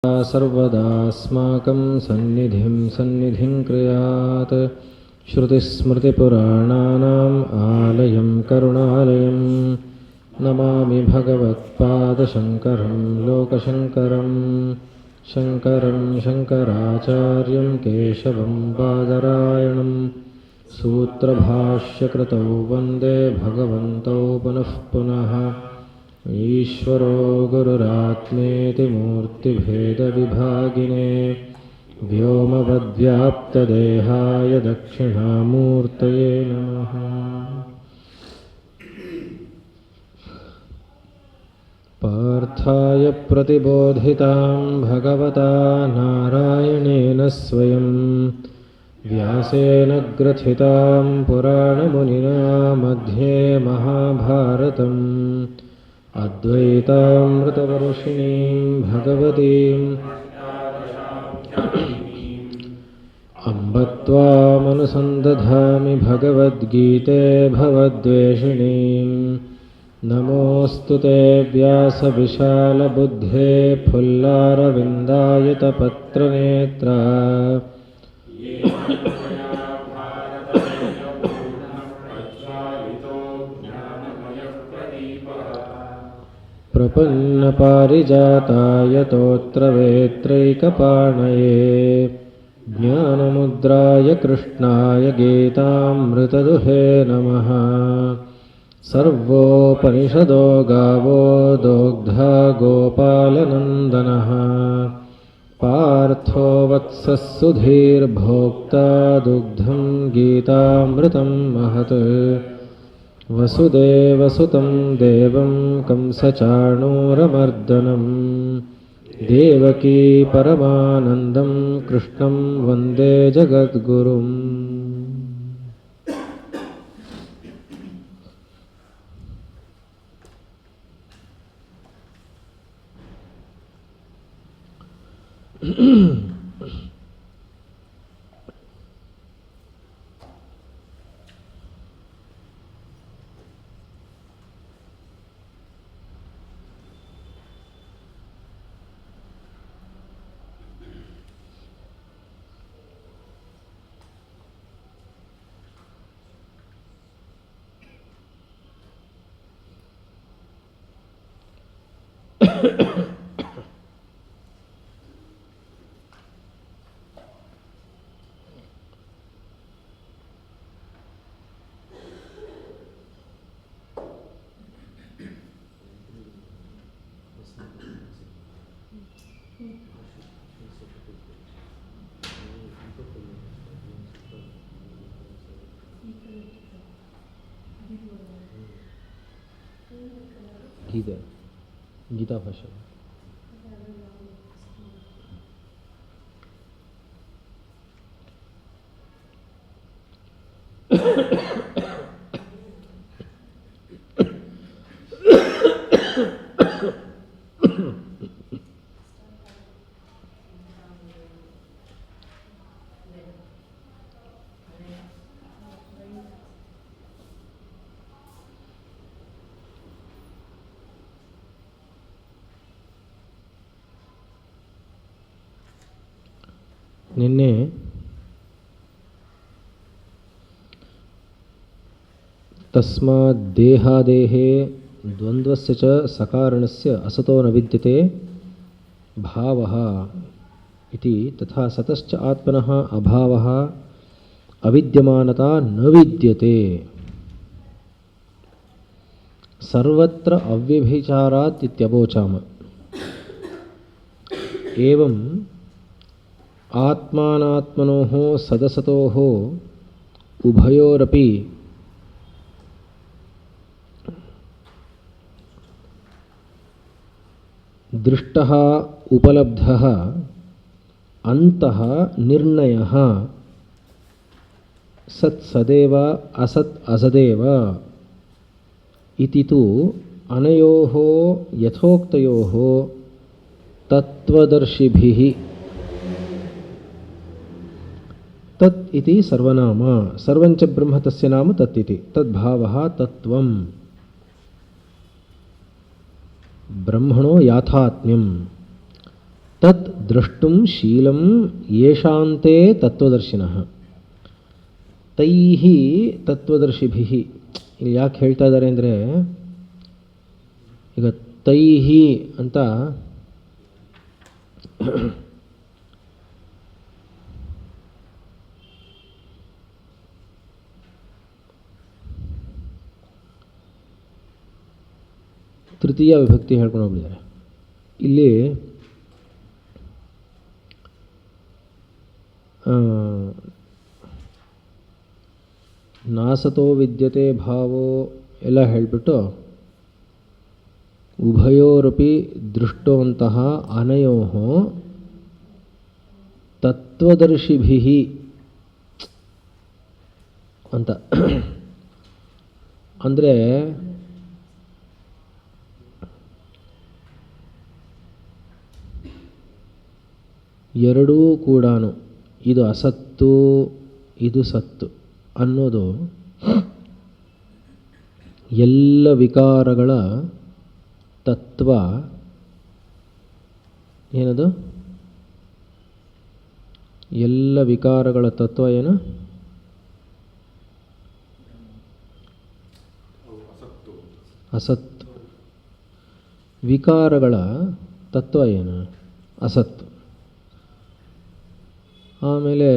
सर्वदास्माकं सन्निधिं क्रियात्। श्रुतिस्मृतिपुराणानाम् आलयं करुणालयं नमामि भगवत्पादशङ्करं लोकशङ्करं। शङ्करं शङ्कराचार्यं केशवं बादरायणं सूत्रभाष्यकृतौ वन्दे भगवन्तौ पुनः पुनः। ईश्वरो गुरुरात्मेति मूर्तिभेदविभागिने व्योमवद्व्याप्तदेहाय दक्षिणामूर्तये नमः। पार्थाय प्रतिबोधितां भगवता नारायणेन स्वयं व्यासेन ग्रथितां पुराणमुनिना मध्ये महाभारतम् अद्वैतामृतवर्षिणीं भगवतीम् अम्ब त्वामनुसन्दधामि भगवद्गीते भवद्वेषिणीं। नमोऽस्तु ते व्यासविशालबुद्धे फुल्लारविन्दायतपत्रनेत्रा। प्रपन्नपारिजाताय तोत्रवेत्रैकपाणये ज्ञानमुद्राय कृष्णाय गीतामृतदुहे नमः। सर्वोपनिषदो गावो दोग्धा गोपालनन्दनः पार्थो वत्सः सुधीर्भोक्ता दुग्धं गीतामृतं महत्। वसुदेवसुतं देवं कंसचाणूरमर्दनं देवकी परमानन्दं कृष्णं वन्दे जगद्गुरुम्। गीता भाषा ನಿನ್ನೆ ತಸ್ಮಾದ್ ದೇಹಾದೇಹೇ ದ್ವಂದ್ವಸ್ಯ ಚ ಸಕಾರಣಸ್ಯ ಅಸತೋ ನ ವಿದ್ಯತೆ ಭಾವಃ ಇತಿ ತಥಾ ಸತಶ್ಚ ಆತ್ಮನಃ ಅಭಾವಃ ಅವಿದ್ಯಮಾನತಾ ನ ವಿದ್ಯತೆ ಸರ್ವತ್ರ ಅವ್ಯಭಿಚಾರಾತ್ ಇತ್ಯವೋಚಾಮ. ಏವಂ ಆತ್ಮಾನಾತ್ಮನೋಃ ಸದಸತೋಃ ಉಭಯೋರಪಿ ದೃಷ್ಟಃ ಉಪಲಬ್ಧಃ ಅಂತಃ ನಿರ್ಣಯಃ ಸತ್ ಸದೇವ ಅಸತ್ ಅಸದೇವ ಇತಿ ತು ಅನಯೋಃ ಯಥೋಕ್ತಯೋಃ ತತ್ವದರ್ಶಿಭಿಃ. ತತ್ ಇತಿ ಸರ್ವನಾಮ ಸರ್ವಂಚ ಬ್ರಹ್ಮ ತಸ್ಯ ನಾಮ ತತ್ ಇತಿ ತದ್ಭಾವಃ ತತ್ವಂ ಬ್ರಹ್ಮಣೋ ಯಾಥಾತ್ಮ್ಯಂ ತತ್ ದ್ರಷ್ಟುಂ ಶೀಲಂ ಯೇಷಾಂತೆ ತತ್ವದರ್ಶಿನಃ. ತೈಹಿ ತತ್ವದರ್ಶಿಭಿಃ. ಇಲ್ಲಿ ಯಾಕೆ ಹೇಳ್ತಾ ಇದ್ದಾರೆ ಅಂದರೆ, ಈಗ ತೈಹಿ ಅಂತ ತೃತೀಯ ವಿಭಕ್ತಿ ಹೇಳ್ಕೊಂಡು ಹೋಗ್ಬಿಟ್ಟಿದ್ದಾರೆ. ಇಲ್ಲಿ ನಾಸತೋ ವಿದ್ಯತೆ ಭಾವೋ ಎಲ್ಲ ಹೇಳಿಬಿಟ್ಟು ಉಭಯೋರಪಿ ದೃಷ್ಟೋಂತಹ ಅನಯೋಃ ತತ್ವದರ್ಶಿಭಿಃ ಅಂತ. ಅಂದರೆ ಎರಡೂ ಕೂಡ ಇದು ಅಸತ್ತು ಇದು ಸತ್ತು ಅನ್ನೋದು ಎಲ್ಲ ವಿಕಾರಗಳ ತತ್ವ. ಏನದು? ಎಲ್ಲ ವಿಕಾರಗಳ ತತ್ವ ಏನು? ಅಸತ್ತು. ವಿಕಾರಗಳ ತತ್ವ ಏನು? ಅಸತ್ತು. ಆಮೇಲೆ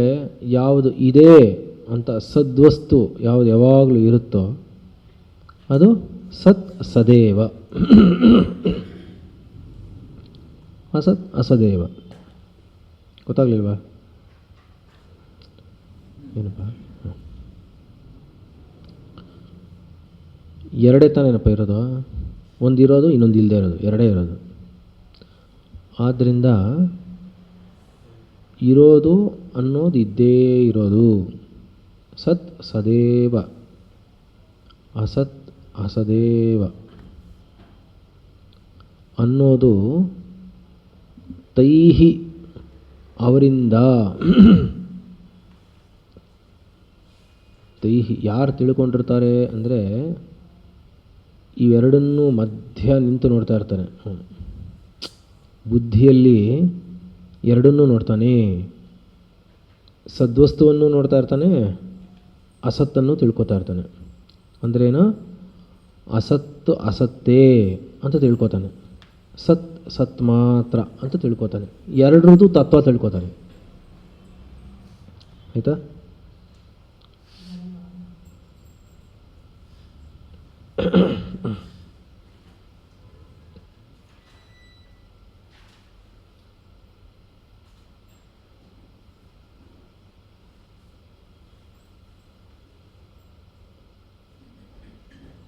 ಯಾವುದು ಇದೆ ಅಂತ ಸದ್ವಸ್ತು ಯಾವುದು ಯಾವಾಗಲೂ ಇರುತ್ತೋ ಅದು ಸತ್ ಸದೇವ. ಅಸತ್ ಅಸದೇವ. ಗೊತ್ತಾಗ್ಲಿಲ್ವಾ? ಏನಪ್ಪ? ಎರಡೇ ತಾನೇನಪ್ಪ ಇರೋದು? ಒಂದಿರೋದು ಇನ್ನೊಂದು ಇಲ್ಲದೆ ಇರೋದು, ಎರಡೇ ಇರೋದು. ಆದ್ದರಿಂದ ಇರೋದು ಅನ್ನೋದು ಇದ್ದೇ ಇರೋದು. ಸತ್ ಸದೇವ, ಅಸತ್ ಅಸದೇವ ಅನ್ನೋದು ತೈಹಿ ಅವರಿಂದ. ತೈಹಿ ಯಾರು ತಿಳ್ಕೊಂಡಿರ್ತಾರೆ ಅಂದರೆ ಇವೆರಡನ್ನೂ ಮಧ್ಯ ನಿಂತು ನೋಡ್ತಾ ಇರ್ತಾನೆ. ಬುದ್ಧಿಯಲ್ಲಿ ಎರಡನ್ನೂ ನೋಡ್ತಾನೆ. ಸದ್ವಸ್ತುವನ್ನು ನೋಡ್ತಾ ಇರ್ತಾನೆ, ಅಸತ್ತನ್ನು ತಿಳ್ಕೊತಾ ಇರ್ತಾನೆ. ಅಂದ್ರೇನು? ಅಸತ್ತು ಅಸತ್ತೇ ಅಂತ ತಿಳ್ಕೊತಾನೆ, ಸತ್ ಸತ್ ಮಾತ್ರ ಅಂತ ತಿಳ್ಕೊತಾನೆ. ಎರಡರದ್ದು ತತ್ವ ತಿಳ್ಕೊತಾನೆ. ಆಯಿತಾ?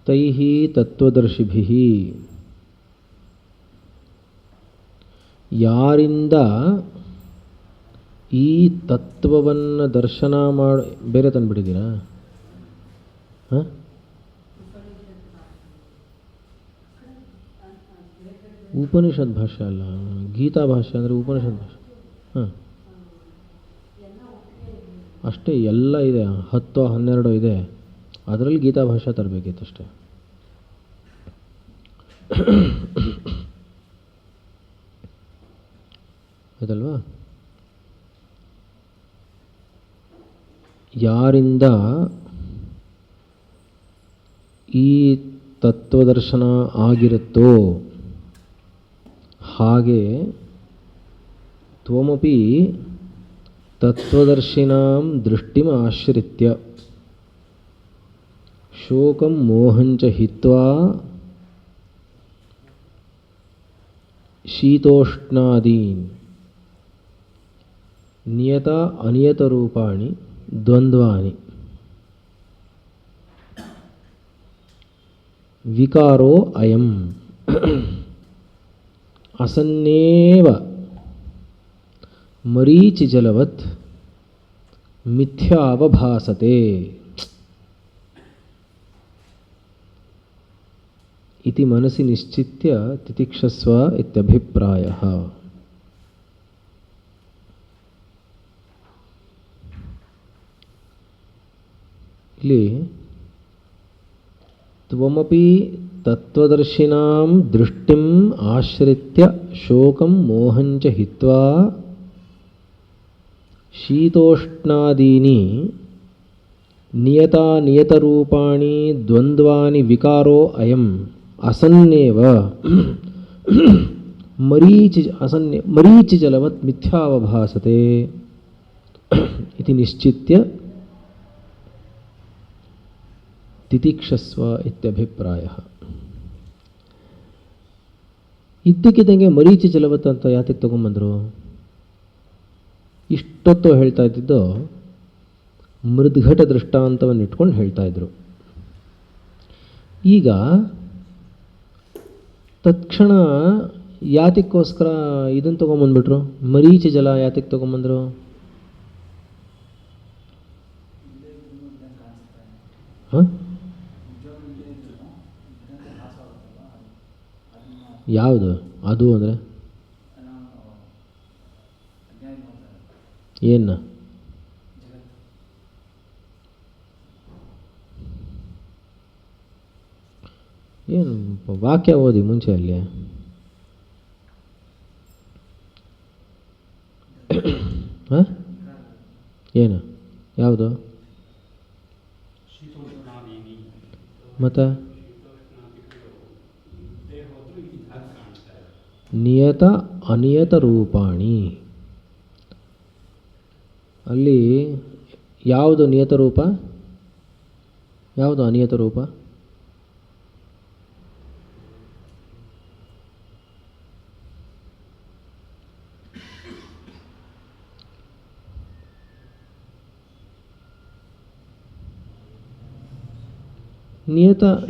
ತೈಹಿ ತತ್ವದರ್ಶಿಭಿಃ. ಯಾರಿಂದ ಈ ತತ್ವವನ್ನು ದರ್ಶನ ಮಾಡಿ, ಬೇರೆ ತಂದುಬಿಟ್ಟಿದ್ದೀರಾ? ಹಾಂ, ಉಪನಿಷತ್ ಭಾಷೆ ಅಲ್ಲ, ಗೀತಾ ಭಾಷೆ ಅಂದರೆ ಉಪನಿಷತ್ ಭಾಷೆ. ಹಾಂ, ಅಷ್ಟೇ. ಎಲ್ಲ ಇದೆ, 10-12 ಇದೆ. ಅದರಲ್ಲಿ ಗೀತಾ ಭಾಷೆ ತರಬೇಕಿತ್ತಷ್ಟೇ. ಆಯ್ತಲ್ವಾ? ಯಾರಿಂದ ಈ ತತ್ವದರ್ಶನ ಆಗಿರುತ್ತೋ ಹಾಗೆ ತ್ವಮಪಿ ತತ್ವದರ್ಶಿನಾಂ ದೃಷ್ಟಿಂ ಆಶ್ರಿತ್ಯ ಶೋಕಂ ಮೋಹಂಚ ಹಿತ್ವಾ ಶೀತೋಷ್ಣಾದೀನ್ ನಿಯತ ಅನಿಯತ ರೂಪಾಣಿ ದ್ವಂದ್ವಾನಿ ವಿಕಾರೋ ಅಯಂ ಅಸನ್ನೇವ ಮರೀಚಿಜಲವತ್ ಮಿಥ್ಯಾವಭಾಸತೆ ಇತಿ ಮನಸಿ ನಿಶ್ಚಿತ್ಯ ತಿತಿಕ್ಷಸ್ವ ಇತ್ಯಭಿಪ್ರಾಯಃ. ಇಲ್ಲಿ ತ್ವಮಪಿ ತತ್ವದರ್ಶಿನಾಂ ದೃಷ್ಟಿಂ ಆಶ್ರಿತ್ಯ ಶೋಕಂ ಮೋಹಂಚ ಹಿತ್ವಾ ಶೀತೋಷ್ಣಾದೀನಿ ನಿಯತರೂಪಾಣಿ ದ್ವಂದ್ವಾನಿ ವಿಕಾರೋ ಅಯಂ ಅಸನ್ನೇವ ಮರೀಚಿಜಲವತ್ ಮಿಥ್ಯಾವಭಾಸತೆ ಇತಿ ನಿಶ್ಚಿತ್ಯ ತಿತಿಕ್ಷಸ್ವ ಇತ್ಯಭಿಪ್ರಾಯ. ಇದ್ದಕ್ಕಿದ್ದಂಗೆ ಮರೀಚಿ ಜಲವತ್ ಅಂತ ಯಾತಕ್ಕೆ ತಗೊಂಬಂದರು? ಇಷ್ಟೊತ್ತು ಹೇಳ್ತಾ ಇದ್ದಿದ್ದು ಮೃದ್ಘಟ ದೃಷ್ಟಾಂತವನ್ನು ಇಟ್ಕೊಂಡು ಹೇಳ್ತಾ ಇದ್ರು. ಈಗ ತತ್ಕ್ಷಣ ಯಾತಕ್ಕೋಸ್ಕರ ಇದನ್ನು ತೊಗೊಂಬಂದ್ಬಿಟ್ರು? ಮರೀಚಿ ಜಲ ಯಾತಕ್ಕೆ ತೊಗೊಂಬಂದರು? ಹಾಂ, ಯಾವುದು ಅದು ಅಂದರೆ ಏನು? ಏನು ವಾಕ್ಯ ಓದಿ ಮುಂಚೆ ಅಲ್ಲಿ. ಹಾಂ, ಏನು ಯಾವುದು? ಮತ್ತು ನಿಯತ ಅನಿಯತ ರೂಪಾಣಿ. ಅಲ್ಲಿ ಯಾವುದು ನಿಯತ ರೂಪ, ಯಾವುದು ಅನಿಯತ ರೂಪ?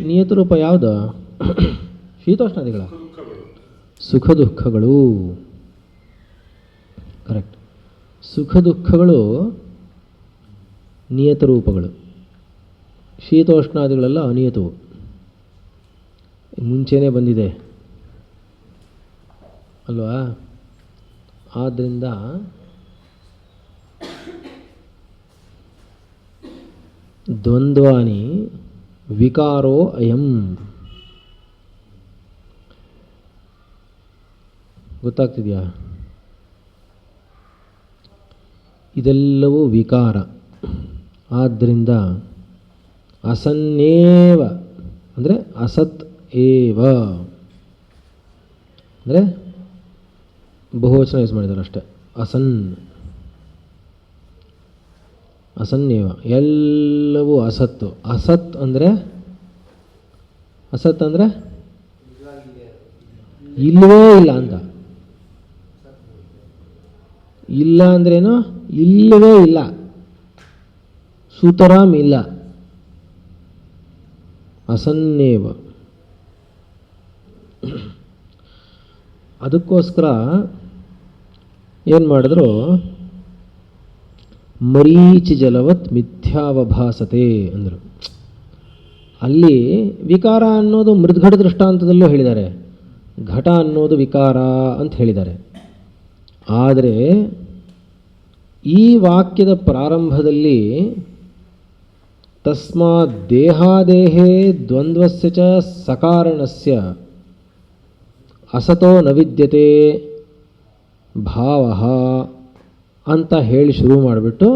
ನಿಯತ ರೂಪ ಯಾವುದು? ಶೀತೋಷ್ಣಾದಿಗಳ ಸುಖ ದುಃಖಗಳು. ಕರೆಕ್ಟ್. ಸುಖ ದುಃಖಗಳು ನಿಯತ ರೂಪಗಳು, ಶೀತೋಷ್ಣಾದಿಗಳೆಲ್ಲ ಅನಿಯತವು. ಮುಂಚೆನೇ ಬಂದಿದೆ ಅಲ್ವಾ? ಆದ್ದರಿಂದ ದ್ವಂದ್ವಾನಿ ವಿಕಾರೋ ಅಯಂ. ಗೊತ್ತಾಗ್ತಿದೆಯಾ? ಇದೆಲ್ಲವೂ ವಿಕಾರ. ಆದ್ದರಿಂದ ಅಸನ್ನೇವ ಅಂದರೆ ಅಸತ್ ಏವ ಅಂದರೆ ಬಹುವಚನ ಯೂಸ್ ಮಾಡಿದ್ದಾರೆ ಅಷ್ಟೇ. ಅಸನ್ನೇವ ಎಲ್ಲವೂ ಅಸತ್ತು. ಅಸತ್ ಅಂದರೆ ಇಲ್ಲವೇ ಇಲ್ಲ ಅಂತ. ಇಲ್ಲ ಅಂದ್ರೇನು? ಇಲ್ಲವೇ ಇಲ್ಲ, ಸುತರಾಮ್ ಇಲ್ಲ. ಅಸನ್ನೇವ. ಅದಕ್ಕೋಸ್ಕರ ಏನು ಮಾಡಿದ್ರು? ಮರೀಚಿ ಜಲವತ್ ಮಿಥ್ಯಾವಭಾಸತೆ ಅಂದರು. ಅಲ್ಲಿ ವಿಕಾರ ಅನ್ನೋದು ಮೃದ್ಘಟ ದೃಷ್ಟಾಂತದಲ್ಲೂ ಹೇಳಿದ್ದಾರೆ, ಘಟ ಅನ್ನೋದು ವಿಕಾರ ಅಂತ ಹೇಳಿದ್ದಾರೆ. ಆದರೆ ಈ ವಾಕ್ಯದ ಪ್ರಾರಂಭದಲ್ಲಿ ತಸ್ಮಾತ್ ದೇಹಾದೇಹೇ ದ್ವಂದ್ವಸ್ಯ ಚ ಸಕಾರಣಸ್ಯ ಅಸತೋ ನ ವಿದ್ಯತೆ ಭಾವಃ ಅಂತ ಹೇಳಿ ಶುರು ಮಾಡಿಬಿಟ್ಟು,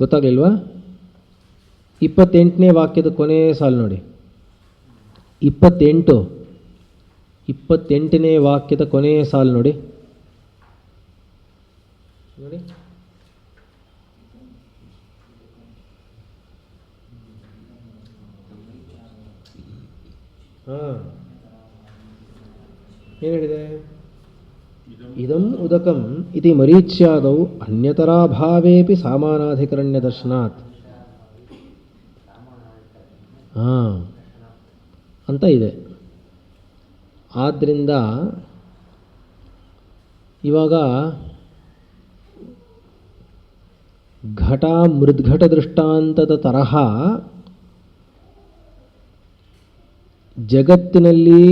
ಗೊತ್ತಾಗಲಿಲ್ವಾ? 28ನೇ ವಾಕ್ಯದ ಕೊನೆಯ ಸಾಲು ನೋಡಿ. 28ನೇ ವಾಕ್ಯದ ಕೊನೆಯ ಸಾಲು ನೋಡಿ. ಹಾಂ, ಏನು ಹೇಳಿದೆ? ಇದಂ ಉದಕಂ ಇತಿ ಮರೀಚ್ಯಾದೌ ಅನ್ಯತರಾಭಾವೇಪಿ ಸಾಮಾನಾಧಿಕರಣ್ಯ ದರ್ಶನಾತ್ ಅಂತ ಇದೆ. ಆದ್ದರಿಂದ ಇವಾಗ ಘಟ ಮೃದ್ಘಟ ದೃಷ್ಟಾಂತದ ತರಹ ಜಗತ್ತಿನಲ್ಲಿ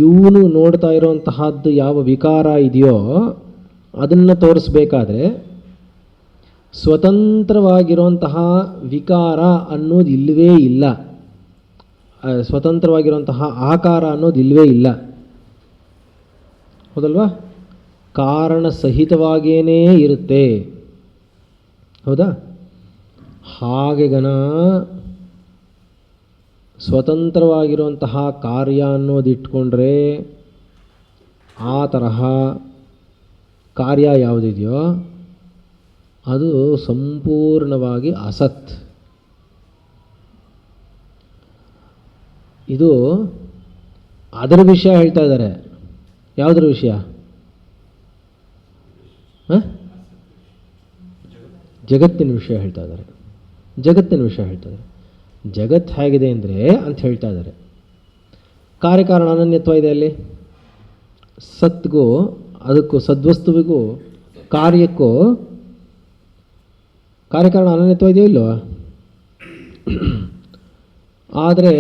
ಇವನು ನೋಡ್ತಾ ಇರೋಂತಹದ್ದು ಯಾವ ವಿಕಾರ ಇದೆಯೋ ಅದನ್ನು ತೋರಿಸ್ಬೇಕಾದ್ರೆ ಸ್ವತಂತ್ರವಾಗಿರುವಂತಹ ವಿಕಾರ ಅನ್ನೋದು ಇಲ್ಲವೇ ಇಲ್ಲ. ಸ್ವತಂತ್ರವಾಗಿರುವಂತಹ ಆಕಾರ ಅನ್ನೋದು ಇಲ್ಲವೇ ಇಲ್ಲ, ಹೌದಲ್ವಾ? ಕಾರಣ ಸಹಿತವಾಗಿಯೇ ಇರುತ್ತೆ, ಹೌದಾ? ಹಾಗೆ ಗನ ಸ್ವತಂತ್ರವಾಗಿರುವಂತಹ ಕಾರ್ಯ ಅನ್ನೋದು ಇಟ್ಕೊಂಡ್ರೆ ಆ ತರಹ ಕಾರ್ಯ ಯಾವುದಿದೆಯೋ ಅದು ಸಂಪೂರ್ಣವಾಗಿ ಅಸತ್. ಇದು ಅದರ ವಿಷಯ ಹೇಳ್ತಾ ಇದ್ದಾರೆ. ಯಾವುದರ ವಿಷಯ? ಜಗತ್ತಿನ ವಿಷಯ ಹೇಳ್ತಾ ಇದ್ದಾರೆ. ಜಗತ್ತಿನ ವಿಷಯ ಹೇಳ್ತಾ ಇದ್ದಾರೆ. ಜಗತ್ತು ಹೇಗಿದೆ ಅಂದರೆ ಅಂತ ಹೇಳ್ತಾ ಇದ್ದಾರೆ. ಕಾರ್ಯಕಾರಣ ಅನನ್ಯತ್ವ ಇದೆ ಅಲ್ಲಿ. ಸತ್ಗೂ ಅದಕ್ಕೂ ಸದ್ವಸ್ತುವಿಗೂ ಕಾರ್ಯಕ್ಕೂ ಕಾರ್ಯಕಾರಣ ಅನನ್ಯತ್ವ ಇದೆಯೋ ಇಲ್ವಾ? ಆದರೆ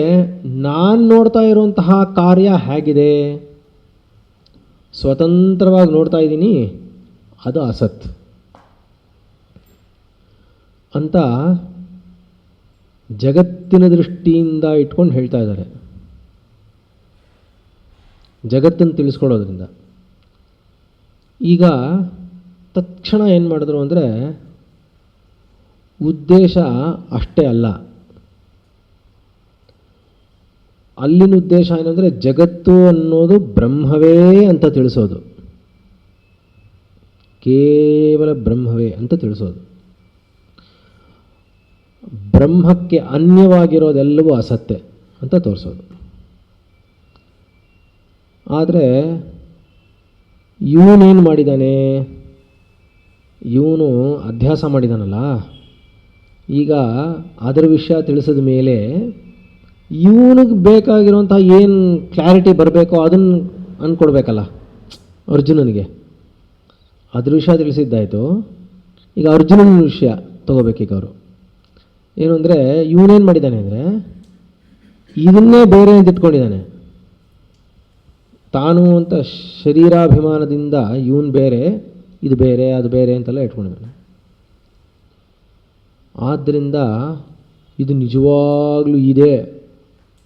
ನಾನು ನೋಡ್ತಾ ಇರುವಂತಹ ಕಾರ್ಯ ಹೇಗಿದೆ, ಸ್ವತಂತ್ರವಾಗಿ ನೋಡ್ತಾ ಇದ್ದೀನಿ, ಅದು ಅಸತ್ ಅಂತ ಜಗತ್ತಿನ ದೃಷ್ಟಿಯಿಂದ ಇಟ್ಕೊಂಡು ಹೇಳ್ತಾ ಇದ್ದಾರೆ. ಜಗತ್ತನ್ನು ತಿಳಿಸ್ಕೊಡೋದ್ರಿಂದ ಈಗ ತಕ್ಷಣ ಏನು ಮಾಡಿದ್ರು ಅಂದರೆ ಉದ್ದೇಶ ಅಷ್ಟೇ ಅಲ್ಲ. ಅಲ್ಲಿನ ಉದ್ದೇಶ ಏನಂದರೆ ಜಗತ್ತು ಅನ್ನೋದು ಬ್ರಹ್ಮವೇ ಅಂತ ತಿಳಿಸೋದು, ಕೇವಲ ಬ್ರಹ್ಮವೇ ಅಂತ ತಿಳಿಸೋದು. ಬ್ರಹ್ಮಕ್ಕೆ ಅನ್ಯವಾಗಿರೋದೆಲ್ಲವೂ ಅಸತ್ಯ ಅಂತ ತೋರಿಸೋದು. ಆದರೆ ಇವನೇನು ಮಾಡಿದ್ದಾನೆ, ಇವನು ಅಭ್ಯಾಸ ಮಾಡಿದಾನಲ್ಲ, ಈಗ ಅದರ ವಿಷಯ ತಿಳಿಸಿದ ಮೇಲೆ ಇವನಿಗೆ ಬೇಕಾಗಿರುವಂಥ ಏನು ಕ್ಲಾರಿಟಿ ಬರಬೇಕೋ ಅದನ್ನು ಅಂದ್ಕೊಡ್ಬೇಕಲ್ಲ ಅರ್ಜುನನಿಗೆ. ಅದ್ರ ವಿಷಯ ತಿಳಿಸಿದ್ದಾಯಿತು. ಈಗ ಅರ್ಜುನನ ವಿಷಯ ತಗೋಬೇಕೀಗ ಅವರು. ಏನು ಅಂದರೆ ಇವನೇನು ಮಾಡಿದ್ದಾನೆ ಅಂದರೆ ಇದನ್ನೇ ಬೇರೆ ಅಂತ ಇಟ್ಕೊಂಡಿದ್ದಾನೆ. ತಾನು ಅಂತ ಶರೀರಾಭಿಮಾನದಿಂದ ಇವನು ಬೇರೆ, ಇದು ಬೇರೆ, ಅದು ಬೇರೆ ಅಂತೆಲ್ಲ ಇಟ್ಕೊಂಡಿದ್ದಾನೆ. ಆದ್ದರಿಂದ ಇದು ನಿಜವಾಗ್ಲೂ ಇದೆ,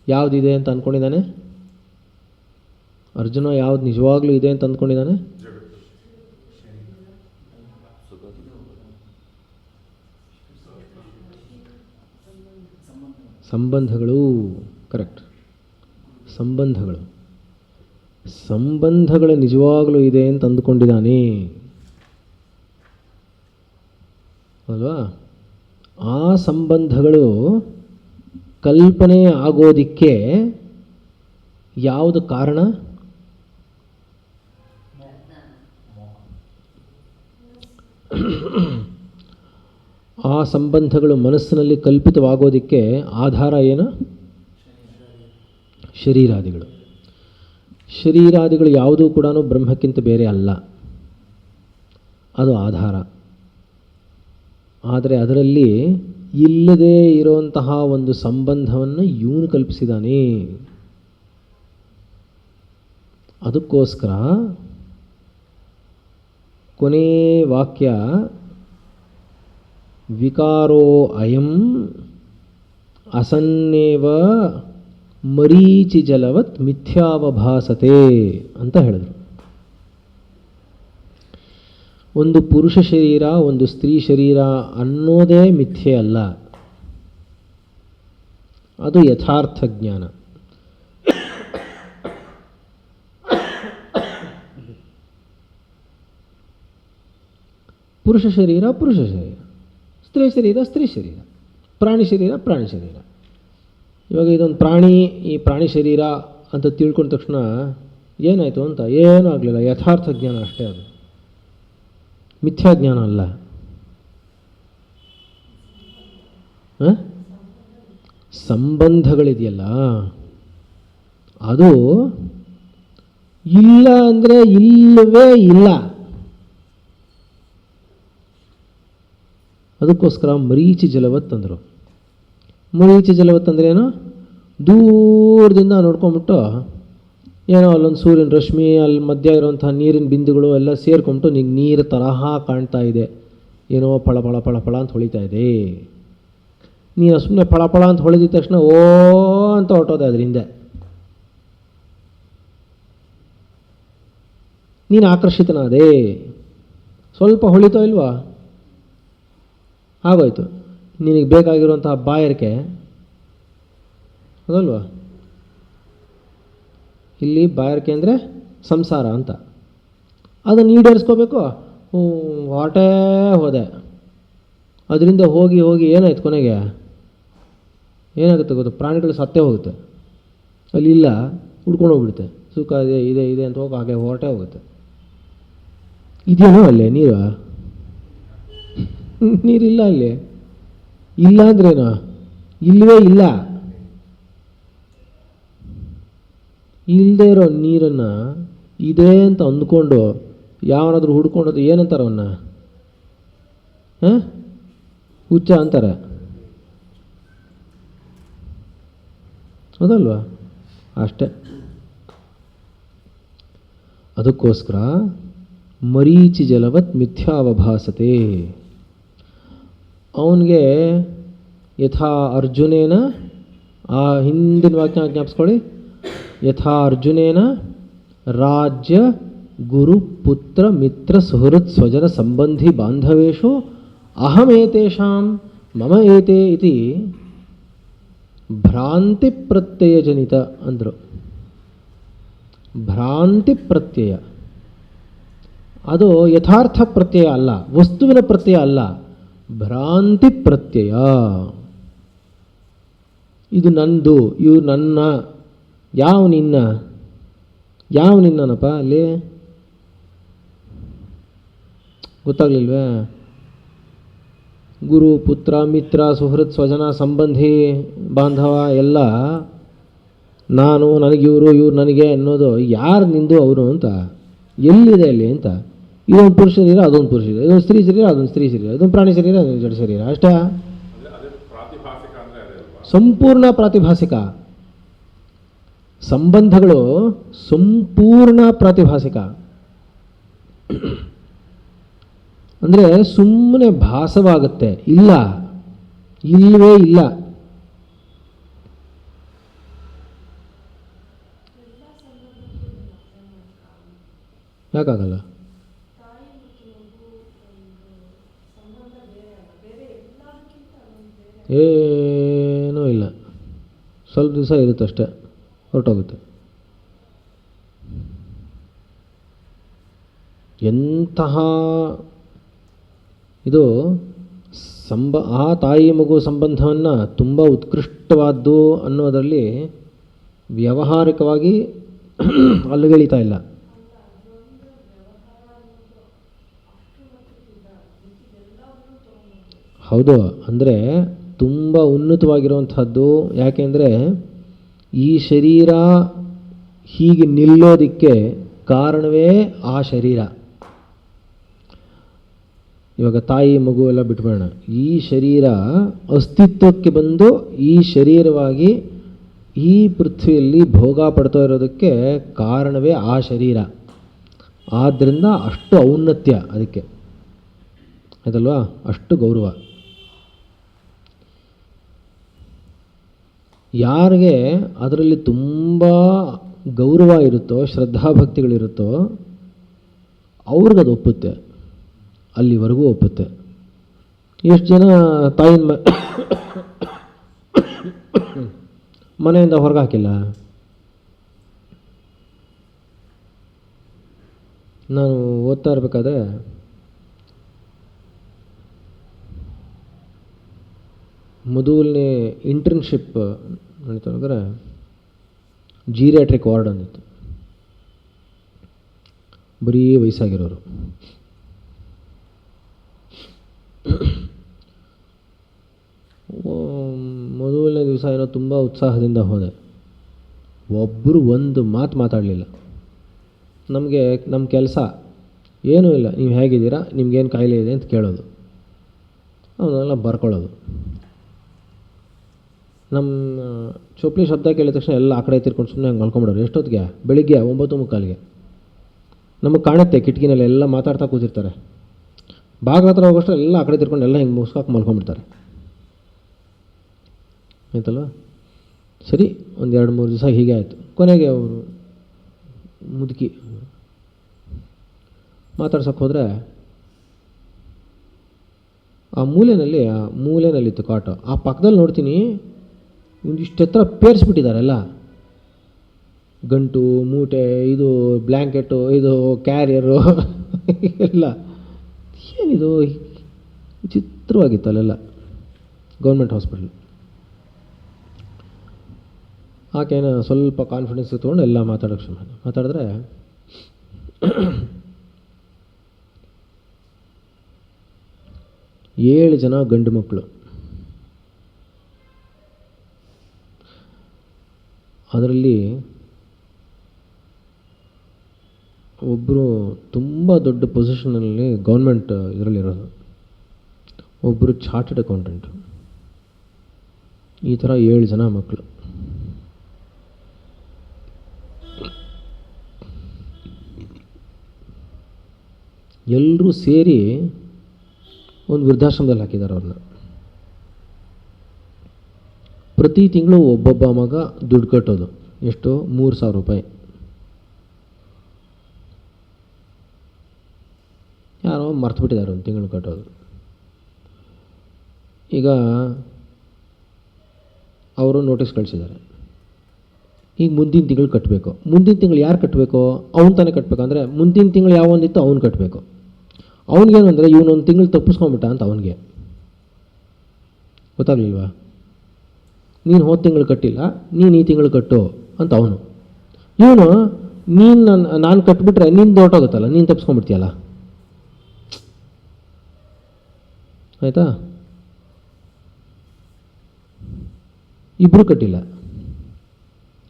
ಯಾವುದಿದೆ ಅಂತ ಅಂದ್ಕೊಂಡಿದ್ದಾನೆ ಅರ್ಜುನ? ಯಾವ್ದು ನಿಜವಾಗ್ಲೂ ಇದೆ ಅಂತ ಅಂದ್ಕೊಂಡಿದ್ದಾನೆ? ಸಂಬಂಧಗಳು. ಕರೆಕ್ಟ್, ಸಂಬಂಧಗಳು. ಸಂಬಂಧಗಳು ನಿಜವಾಗ್ಲೂ ಇದೆ ಅಂತ ಅಂದುಕೊಂಡಿದ್ದಾನೆ ಅಲ್ವಾ? ಆ ಸಂಬಂಧಗಳು ಕಲ್ಪನೆ ಆಗೋದಿಕ್ಕೆ ಯಾವುದು ಕಾರಣ? ಆ ಸಂಬಂಧಗಳು ಮನಸ್ಸಿನಲ್ಲಿ ಕಲ್ಪಿತವಾಗೋದಿಕ್ಕೆ ಆಧಾರ ಏನು? ಶರೀರಾದಿಗಳು. ಶರೀರಾದಿಗಳು ಯಾವುದೂ ಕೂಡ ಬ್ರಹ್ಮಕ್ಕಿಂತ ಬೇರೆ ಅಲ್ಲ, ಅದು ಆಧಾರ. ಆದರೆ ಅದರಲ್ಲಿ ಇಲ್ಲದೇ ಇರುವಂತಹ ಒಂದು ಸಂಬಂಧವನ್ನು ಇವನು ಕಲ್ಪಿಸಿದ್ದಾನೆ. ಅದಕ್ಕೋಸ್ಕರ ಕೊನೆ ವಾಕ್ಯ ವಿಕಾರೋ ಅಯಂ ಅಸನ್ನೇವ ಮರೀಚಿ ಜಲವತ್ ಮಿಥ್ಯಾವಭಾಸತೆ ಅಂತ ಹೇಳಿದರು. ಒಂದು ಪುರುಷ ಶರೀರ, ಒಂದು ಸ್ತ್ರೀ ಶರೀರ ಅನ್ನೋದೇ ಮಿಥ್ಯೆ ಅಲ್ಲ, ಅದು ಯಥಾರ್ಥ ಜ್ಞಾನ. ಪುರುಷ ಶರೀರ ಪುರುಷ ಶರೀರ, ಸ್ತ್ರೀ ಶರೀರ ಸ್ತ್ರೀ ಶರೀರ, ಪ್ರಾಣಿ ಶರೀರ ಪ್ರಾಣಿ ಶರೀರ. ಇವಾಗ ಇದೊಂದು ಪ್ರಾಣಿ, ಈ ಪ್ರಾಣಿ ಶರೀರ ಅಂತ ತಿಳ್ಕೊಂಡ ತಕ್ಷಣ ಏನಾಯಿತು ಅಂತ ಏನೂ ಆಗಲಿಲ್ಲ, ಯಥಾರ್ಥ ಜ್ಞಾನ ಅಷ್ಟೇ, ಅದು ಮಿಥ್ಯಾಜ್ಞಾನ ಅಲ್ಲ. ಸಂಬಂಧಗಳಿದೆಯಲ್ಲ ಅದು ಇಲ್ಲ ಅಂದರೆ ಇಲ್ಲವೇ ಇಲ್ಲ. ಅದಕ್ಕೋಸ್ಕರ ಮರೀಚಿ ಜಲವತ್ ಅಂದರು. ಮರೀಚಿ ಜಲವತ್ ಅಂದ್ರೆ ಏನು? ದೂರದಿಂದ ನೋಡ್ಕೊಂಬಿಟ್ಟು ಏನೋ ಅಲ್ಲೊಂದು ಸೂರ್ಯನ ರಶ್ಮಿ, ಅಲ್ಲಿ ಮಧ್ಯ ಇರೋಂಥ ನೀರಿನ ಬಿಂದುಗಳು ಎಲ್ಲ ಸೇರ್ಕೊಂಬಿಟ್ಟು ನಿಂಗೆ ನೀರು ತರಹ ಕಾಣ್ತಾ ಇದೆ, ಏನೋ ಫಳ ಫಳ ಫಳ ಫಳ ಅಂತ ಹೊಳಿತಾ ಇದೆ. ನೀನು ಸುಮ್ಮನೆ ಫಳ ಫಳ ಅಂತ ಹೊಳೆದಿದ ತಕ್ಷಣ ಓ ಅಂತ ಹೊರಟೋದೆ ಅದ್ರ ಹಿಂದೆ. ನೀನು ಆಕರ್ಷಿತನಾದೆ. ಸ್ವಲ್ಪ ಹೊಳಿತೋ ಇಲ್ವಾ, ಆಗೋಯ್ತು. ನಿನಗೆ ಬೇಕಾಗಿರುವಂತಹ ಬಾಯರಿಕೆ ಅದಲ್ವಾ. ಇಲ್ಲಿ ಬಾಯರಿಕೆ ಅಂದರೆ ಸಂಸಾರ ಅಂತ, ಅದನ್ನು ಈಡೇರಿಸ್ಕೋಬೇಕು. ಹೊರಟೇ ಹೋದೆ. ಅದರಿಂದ ಹೋಗಿ ಹೋಗಿ ಏನಾಯ್ತು, ಕೊನೆಗೆ ಏನಾಗುತ್ತೆ ಗೊತ್ತು, ಪ್ರಾಣಿಗಳು ಸತ್ತೇ ಹೋಗುತ್ತೆ. ಅಲ್ಲಿ ಇಲ್ಲ, ಹುಡ್ಕೊಂಡು ಹೋಗ್ಬಿಡುತ್ತೆ. ಸುಖ ಇದೆ ಇದೆ ಇದೆ ಅಂತ ಹೋಗಿ ಹಾಗೆ ಹೊರಟೇ ಹೋಗುತ್ತೆ. ಇದೇನೋ ಅಲ್ಲೇ ನೀರು, ನೀರಿಲ್ಲ ಅಲ್ಲಿ. ಇಲ್ಲ ಅಂದ್ರೇನು, ಇಲ್ಲವೇ ಇಲ್ಲ. ಇಲ್ಲದೆ ಇರೋ ನೀರನ್ನು ಇದೆ ಅಂತ ಅಂದ್ಕೊಂಡು ಯಾವನಾದ್ರೂ ಹುಡ್ಕೊಂಡೋದು ಏನಂತಾರೆ ಅವನ್ನ, ಹುಚ್ಚ ಅಂತಾರೆ, ಹೌದಲ್ವಾ? ಅಷ್ಟೆ. ಅದಕ್ಕೋಸ್ಕರ ಮರೀಚಿ ಜಲವತ್ ಮಿಥ್ಯಾವಭಾಸತೆ. ಅವನಿಗೆ ಯಥಾ ಅರ್ಜುನೇನ, ಆ ಹಿಂದಿನ ವಾಕ್ಯ ಜ್ಞಾಪಿಸ್ಕೊಳ್ಳಿ, ಯಥಾ ಅರ್ಜುನೇನ ರಾಜ್ಯ ಗುರು ಪುತ್ರ ಮಿತ್ರ ಸುಹೃತ್ ಸ್ವಜನ ಸಂಬಂಧಿ ಬಾಂಧವೇಶು ಅಹಮೇತೇಷಾಂ ಮಮ ಏತೆ ಇತಿ ಭ್ರಾಂತಿ ಪ್ರತ್ಯಯ ಜನಿತ ಅಂದರು. ಭ್ರಾಂತಿ ಪ್ರತ್ಯಯ ಅದು ಯಥಾರ್ಥ ಪ್ರತ್ಯಯ ಅಲ್ಲ, ವಸ್ತುವಿನ ಪ್ರತ್ಯಯ ಅಲ್ಲ, ಭ್ರಾಂತಿ ಪ್ರತ್ಯಯ. ಇದು ನಂದು, ಇವು ನನ್ನ. ಯಾವ ನಿನ್ನ, ಯಾವ ನಿನ್ನನಪ್ಪ ಅಲ್ಲಿ ಗೊತ್ತಾಗ್ಲಿಲ್ವೇ? ಗುರು ಪುತ್ರ ಮಿತ್ರ ಸುಹೃತ್ ಸ್ವಜನ ಸಂಬಂಧಿ ಬಾಂಧವ ಎಲ್ಲ ನಾನು, ನನಗಿವರು, ಇವ್ರು ನನಗೆ ಅನ್ನೋದು ಯಾರು ನಿಂದು ಅವರು ಅಂತ, ಎಲ್ಲಿದೆ ಅಲ್ಲಿ ಅಂತ. ಇದೊಂದು ಪುರುಷ ಶರೀರ, ಅದೊಂದು ಪುರುಷ ಶರೀರ, ಇದೊಂದು ಸ್ತ್ರೀ ಶರೀರ, ಅದೊಂದು ಸ್ತ್ರೀ ಶರೀರ, ಇದೊಂದು ಪ್ರಾಣಿ ಶರೀರ, ಅದೊಂದು ಜಡ ಶರೀರ, ಅಷ್ಟೇ. ಸಂಪೂರ್ಣ ಪ್ರಾತಿಭಾಸಿಕ ಸಂಬಂಧಗಳು, ಸಂಪೂರ್ಣ ಪ್ರಾತಿಭಾಸಿಕ. ಅಂದರೆ ಸುಮ್ಮನೆ ಭಾಸವಾಗುತ್ತೆ, ಇಲ್ಲ, ಇಲ್ಲವೇ ಇಲ್ಲ. ಯಾಕಾಗಲ್ಲ? ಏನೂ ಇಲ್ಲ, ಸ್ವಲ್ಪ ದಿವಸ ಇರುತ್ತಷ್ಟೆ, ಹೊರಟೋಗುತ್ತೆ. ಎಂತಹ ಇದು ಆ ತಾಯಿ ಮಗು ಸಂಬಂಧವನ್ನು ತುಂಬ ಉತ್ಕೃಷ್ಟವಾದ್ದು ಅನ್ನೋದರಲ್ಲಿ ವ್ಯಾವಹಾರಿಕವಾಗಿ ಅಲ್ಲುಗೆಳಿತಾ ಇಲ್ಲ. ಹೌದು, ಅಂದರೆ ತುಂಬ ಉನ್ನತವಾಗಿರುವಂಥದ್ದು. ಯಾಕೆಂದರೆ ಈ ಶರೀರ ಹೀಗೆ ನಿಲ್ಲೋದಕ್ಕೆ ಕಾರಣವೇ ಆ ಶರೀರ. ಇವಾಗ ತಾಯಿ ಮಗು ಎಲ್ಲ ಬಿಟ್ಬೇಡ, ಈ ಶರೀರ ಅಸ್ತಿತ್ವಕ್ಕೆ ಬಂದು ಈ ಶರೀರವಾಗಿ ಈ ಪೃಥ್ವಿಯಲ್ಲಿ ಭೋಗ ಪಡ್ತಾ ಇರೋದಕ್ಕೆ ಕಾರಣವೇ ಆ ಶರೀರ. ಆದ್ದರಿಂದ ಅಷ್ಟು ಔನ್ನತ್ಯ ಅದಕ್ಕೆ, ಆಯ್ತಲ್ವಾ? ಅಷ್ಟು ಗೌರವ. ಯಾರಿಗೆ ಅದರಲ್ಲಿ ತುಂಬ ಗೌರವ ಇರುತ್ತೋ, ಶ್ರದ್ಧಾಭಕ್ತಿಗಳಿರುತ್ತೋ, ಅವ್ರಿಗದು ಒಪ್ಪುತ್ತೆ, ಅಲ್ಲಿವರೆಗೂ ಒಪ್ಪುತ್ತೆ. ಎಷ್ಟು ಜನ ತಾಯಿನ ಮನೆಯಿಂದ ಹೊರಗೆ ಹಾಕಿಲ್ಲ. ನಾನು ಓದ್ತಾ ಇರಬೇಕಾದ್ರೆ ಮೊದಲನೇ ಇಂಟರ್ನ್ಶಿಪ್ ನಡೀತಾರೆ, ಜೀರಿಯಾಟ್ರಿಕ್ ವಾರ್ಡ್ ಅಂದಿತ್ತು. ಬರೀ ವಯಸ್ಸಾಗಿರೋರು. ಮೊದಲನೇ ದಿವಸ ಏನೋ ತುಂಬ ಉತ್ಸಾಹದಿಂದ ಹೋದೆ. ಒಬ್ಬರು ಒಂದು ಮಾತು ಮಾತಾಡಲಿಲ್ಲ. ನಮ್ಮ ಕೆಲಸ ಏನೂ ಇಲ್ಲ, ನೀವು ಹೇಗಿದ್ದೀರಾ, ನಿಮ್ಗೇನು ಕಾಯಿಲೆ ಇದೆ ಅಂತ ಕೇಳೋದು, ಅವನ್ನೆಲ್ಲ ಬರ್ಕೊಳ್ಳೋದು. ನಮ್ಮ ಚೋಪ್ಲಿ ಶಬ್ದ ಕೇಳಿದ ತಕ್ಷಣ ಎಲ್ಲ ಆ ಕಡೆ ತಿರ್ಕೊಂಡು ಸುಮ್ಮನೆ ಹಂಗೆ ಮಲ್ಕೊಂಬಿಡೋರು. ಎಷ್ಟೊತ್ತಿಗೆ? ಬೆಳಿಗ್ಗೆ 9:45. ನಮಗೆ ಕಾಣುತ್ತೆ ಕಿಟಕಿನಲ್ಲಿ ಎಲ್ಲ ಮಾತಾಡ್ತಾ ಕೂತಿರ್ತಾರೆ. ಬಾಗಿಲ ಹತ್ರ ಹೋಗೋಷ್ಟು ಎಲ್ಲ ಆ ಕಡೆ ತಿರ್ಕೊಂಡು ಎಲ್ಲ ಹಿಂಗೆ ಮುಸ್ಕಾಕಿ ಮಲ್ಕೊಂಡ್ಬಿಡ್ತಾರೆ. ಆಯ್ತಲ್ವ? ಸರಿ, ಒಂದು 2-3 ದಿವಸ ಹೀಗೆ ಆಯಿತು. ಕೊನೆಗೆ ಅವರು ಮುದುಕಿ ಮಾತಾಡ್ಸೋಕ್ಕೆ ಹೋದರೆ ಆ ಮೂಲೆಯಲ್ಲಿತ್ತು ಕಾಟು. ಆ ಪಕ್ಕದಲ್ಲಿ ನೋಡ್ತೀನಿ ಒಂದಿಷ್ಟು ಹತ್ರ ಪೇರಿಸ್ಬಿಟ್ಟಿದ್ದಾರೆಲ್ಲ, ಗಂಟು ಮೂಟೆ, ಇದು ಬ್ಲ್ಯಾಂಕೆಟು, ಇದು ಕ್ಯಾರಿಯರು ಎಲ್ಲ. ಏನಿದು ವಿಚಿತ್ರವಾಗಿತ್ತು ಅಲ್ಲೆಲ್ಲ. Government hospital. ಆಕೆನ ಸ್ವಲ್ಪ ಕಾನ್ಫಿಡೆನ್ಸ್ ತೊಗೊಂಡು ಎಲ್ಲ ಮಾತಾಡೋಕ್ಕೆ ಶುರು ಮಾತಾಡಿದ್ರೆ, ಏಳು ಜನ ಗಂಡು ಮಕ್ಕಳು. ಅದರಲ್ಲಿ ಒಬ್ಬರು ತುಂಬ ದೊಡ್ಡ ಪೊಸಿಷನಲ್ಲಿ ಗೌರ್ಮೆಂಟ್ ಇದರಲ್ಲಿರೋದು, ಒಬ್ಬರು ಚಾರ್ಟೆಡ್ ಅಕೌಂಟೆಂಟು. ಈ ಥರ 7 ಜನ ಮಕ್ಕಳು. ಎಲ್ಲರೂ ಸೇರಿ ಒಂದು ವೃದ್ಧಾಶ್ರಮದಲ್ಲಿ ಹಾಕಿದ್ದಾರೆ ಅವ್ರನ್ನ. ಪ್ರತಿ ತಿಂಗಳು ಒಬ್ಬೊಬ್ಬ ಮಗ ದುಡ್ಡು ಕಟ್ಟೋದು. ಎಷ್ಟು? 3,000 ರೂಪಾಯಿ. ಯಾರೋ ಮರ್ತುಬಿಟ್ಟಿದ್ದಾರೆ ಒಂದು ತಿಂಗಳು ಕಟ್ಟೋದು. ಈಗ ಅವರು ನೋಟಿಸ್ ಕಳಿಸಿದ್ದಾರೆ, ಈಗ ಮುಂದಿನ ತಿಂಗಳು ಕಟ್ಟಬೇಕು. ಮುಂದಿನ ತಿಂಗಳು ಯಾರು ಕಟ್ಟಬೇಕು? ಅವ್ನು ತಾನೇ ಕಟ್ಟಬೇಕು. ಅಂದರೆ ಮುಂದಿನ ತಿಂಗಳು ಯಾವೊಂದಿತ್ತು ಅವ್ನು ಕಟ್ಟಬೇಕು. ಅವನಿಗೇನು ಅಂದರೆ ಇವನೊಂದು ತಿಂಗಳು ತಪ್ಪಿಸ್ಕೊಂಬಿಟ್ಟ ಅಂತ ಅವನಿಗೆ ಗೊತ್ತಾಗಲಿಲ್ವಾ? ನೀನು ಹೋದ ತಿಂಗಳು ಕಟ್ಟಿಲ್ಲ, ನೀನು ಈ ತಿಂಗಳು ಕಟ್ಟು ಅಂತ ಅವನು. ಇವನು ನಾನು ಕಟ್ಬಿಟ್ರೆ ನೀನು ಹೊರಟೋಗುತ್ತಲ್ಲ, ನೀನು ತಪ್ಪಿಸ್ಕೊಂಡ್ಬಿಡ್ತೀಯಲ್ಲ. ಆಯಿತಾ? ಇಬ್ಬರು ಕಟ್ಟಿಲ್ಲ.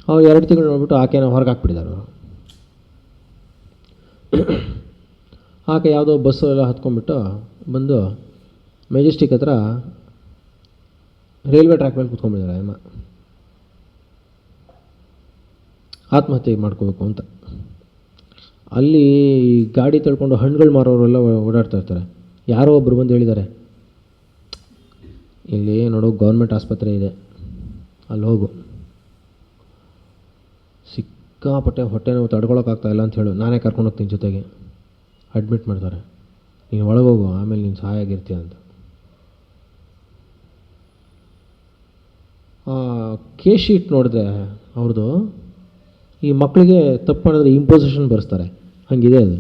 ಅವ್ರು 2 ತಿಂಗಳು ನೋಡ್ಬಿಟ್ಟು ಆಕೆನ ಹೊರಗೆ ಹಾಕ್ಬಿಟ್ಟಿದ್ದಾರೆ ಅವರು. ಆಕೆ ಯಾವುದೋ ಬಸ್ಸು ಎಲ್ಲ ಹತ್ಕೊಂಡ್ಬಿಟ್ಟು ಬಂದು ಮೆಜೆಸ್ಟಿಕ್ ಹತ್ರ ರೈಲ್ವೆ ಟ್ರ್ಯಾಕ್ ಮೇಲೆ ಕೂತ್ಕೊಂಡ್ಬಿಟ್ಟಿದ್ದಾರೆ ಅಮ್ಮ. ಆತ್ಮಹತ್ಯೆ ಮಾಡ್ಕೋಬೇಕು ಅಂತ. ಅಲ್ಲಿ ಗಾಡಿ ತಳ್ಕೊಂಡು ಹಣ್ಣುಗಳು ಮಾರೋರೆಲ್ಲ ಓಡಾಡ್ತಾ ಇರ್ತಾರೆ. ಯಾರೋ ಒಬ್ಬರು ಬಂದು ಹೇಳಿದ್ದಾರೆ, ಇಲ್ಲಿ ನೋಡು ಗೌರ್ಮೆಂಟ್ ಆಸ್ಪತ್ರೆ ಇದೆ, ಅಲ್ಲಿ ಹೋಗು, ಸಿಕ್ಕಾಪಟ್ಟೆ ಹೊಟ್ಟೆ ನೋವು ತಡ್ಕೊಳಕ್ಕಾಗ್ತಾಯಿಲ್ಲ ಅಂತ ಹೇಳು, ನಾನೇ ಕರ್ಕೊಂಡು ಹೋಗ್ತೀನಿ ಜೊತೆಗೆ. ಅಡ್ಮಿಟ್ ಮಾಡ್ತಾರೆ, ನೀನು ಒಳಗೋಗು, ಆಮೇಲೆ ನೀನು ಸಹಾಯ ಆಗಿರ್ತೀಯ ಅಂತ. ಕೇಸ್ ಶೀಟ್ ನೋಡಿದ್ರೆ ಅವ್ರದ್ದು, ಈ ಮಕ್ಕಳಿಗೆ ತಪ್ಪು ಮಾಡಿದ್ರೆ ಇಂಪೋಸಿಷನ್ ಬರೆಸ್ತಾರೆ, ಹಾಗಿದೆ ಅದು.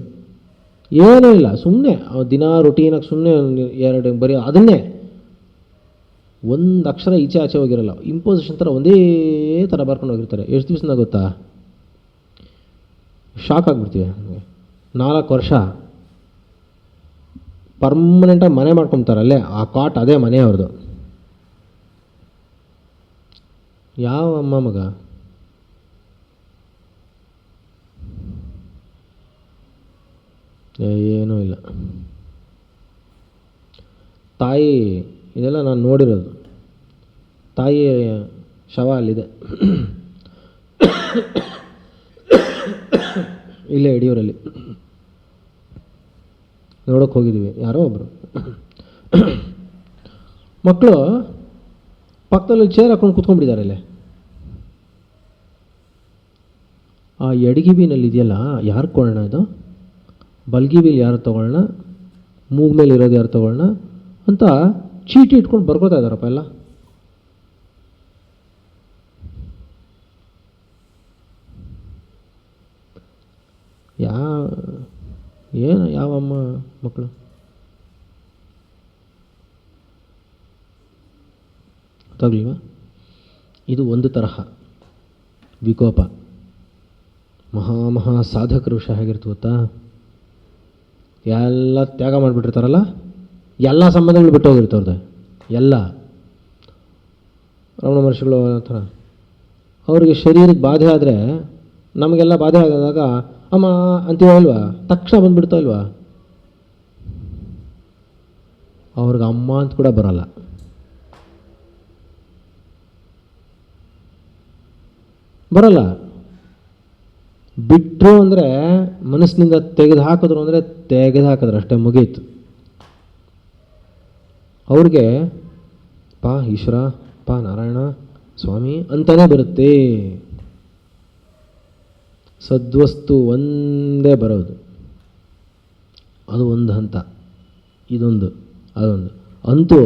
ಏನೂ ಇಲ್ಲ, ಸುಮ್ಮನೆ ದಿನ ರೊಟೀನಾಗಿ ಸುಮ್ಮನೆ 2 ಬರೀ ಅದನ್ನೇ, ಒಂದು ಅಕ್ಷರ ಈಚೆ ಆಚೆ ಹೋಗಿರಲ್ಲ. ಇಂಪೋಸಿಷನ್ ಥರ ಒಂದೇ ಥರ ಬರ್ಕೊಂಡು ಹೋಗಿರ್ತಾರೆ. ಎಷ್ಟು ದಿವಸದಾಗ ಗೊತ್ತಾ? ಶಾಕ್ ಆಗಿಬಿಡ್ತೀವಿ. 4 ವರ್ಷ ಪರ್ಮನೆಂಟಾಗಿ ಮನೆ ಮಾಡ್ಕೊತಾರಲ್ಲೇ, ಆ ಕಾಟ್ ಅದೇ ಮನೆ ಅವ್ರದ್ದು. ಯಾವ ಅಮ್ಮ ಮಗ? ಏನೂ ಇಲ್ಲ. ತಾಯಿ, ಇದೆಲ್ಲ ನಾನು ನೋಡಿರೋದು. ತಾಯಿ ಶವ ಅಲ್ಲಿದೆ, ಇಲ್ಲೇ ಯಡಿಯೂರಲ್ಲಿ ನೋಡೋಕೆ ಹೋಗಿದ್ದೀವಿ. ಯಾರೋ ಒಬ್ಬರು ಮಕ್ಕಳು ಪಕ್ಕದಲ್ಲಿ ಚೇರ್ ಹಾಕೊಂಡು ಕೂತ್ಕೊಂಡ್ಬಿಟ್ಟಿದ್ದಾರೆ ಅಲ್ಲೇ. ಆ ಎಡಗಿಬಿನಲ್ಲಿ ಇದೆಯಲ್ಲ, ಯಾರು ಕೊಳ್ಳೋಣ ಇದು? ಬಲ್ಗಿಬಿಲಿ ಯಾರು ತೊಗೊಳ್ಳೋಣ, ಮೂಗ್ ಮೇಲೆ ಇರೋದು ಯಾರು ತೊಗೊಳ್ಳೋಣ ಅಂತ ಚೀಟಿ ಇಟ್ಕೊಂಡು ಬರ್ಕೋತಾ ಇದ್ದಾರಪ್ಪ ಎಲ್ಲ. ಯಾವಮ್ಮ ಮಕ್ಕಳು? ಗೊತ್ತಾಗಲಿಲ್ವಾ? ಇದು ಒಂದು ತರಹ ವಿಕೋಪ. ಮಹಾ ಸಾಧಕರು ವಿಷಯ ಹೇಗಿರ್ತು ಗೊತ್ತಾ? ಎಲ್ಲ ತ್ಯಾಗ ಮಾಡಿಬಿಟ್ಟಿರ್ತಾರಲ್ಲ, ಎಲ್ಲ ಸಂಬಂಧಗಳು ಬಿಟ್ಟು ಹೋಗಿರ್ತವ್ರದ್ದು ಎಲ್ಲ. ರಮಣ ಮಹರ್ಷಿಗಳು ಆ ಥರ ಅವರಿಗೆ ಶರೀರಕ್ಕೆ ಬಾಧೆ ಆದರೆ, ನಮಗೆಲ್ಲ ಬಾಧೆ ಆದಾಗ ಅಮ್ಮ ಅಂತೀವ ಅಲ್ವಾ, ತಕ್ಷಣ ಬಂದುಬಿಡ್ತಾ ಇಲ್ವಾ? ಅವ್ರಿಗೆ ಅಮ್ಮ ಅಂತ ಕೂಡ ಬರಲ್ಲ. ಬಿಟ್ಟರು ಅಂದರೆ ಮನಸ್ಸಿನಿಂದ ತೆಗೆದು ಹಾಕಿದ್ರು ಅಂದರೆ ತೆಗೆದು ಹಾಕಿದ್ರು ಅಷ್ಟೇ, ಮುಗೀತು. ಅವ್ರಿಗೆ ಪಾ ಈಶ್ವರ, ಪಾ ನಾರಾಯಣ, ಸ್ವಾಮಿ ಅಂತಾನೆ ಬರುತ್ತೆ. ಸದ್ವಸ್ತು ಒಂದೇ ಬರೋದು, ಅದು ಒಂದು ಹಂತ, ಇದೊಂದು ಅದೊಂದು ಅಂತೂ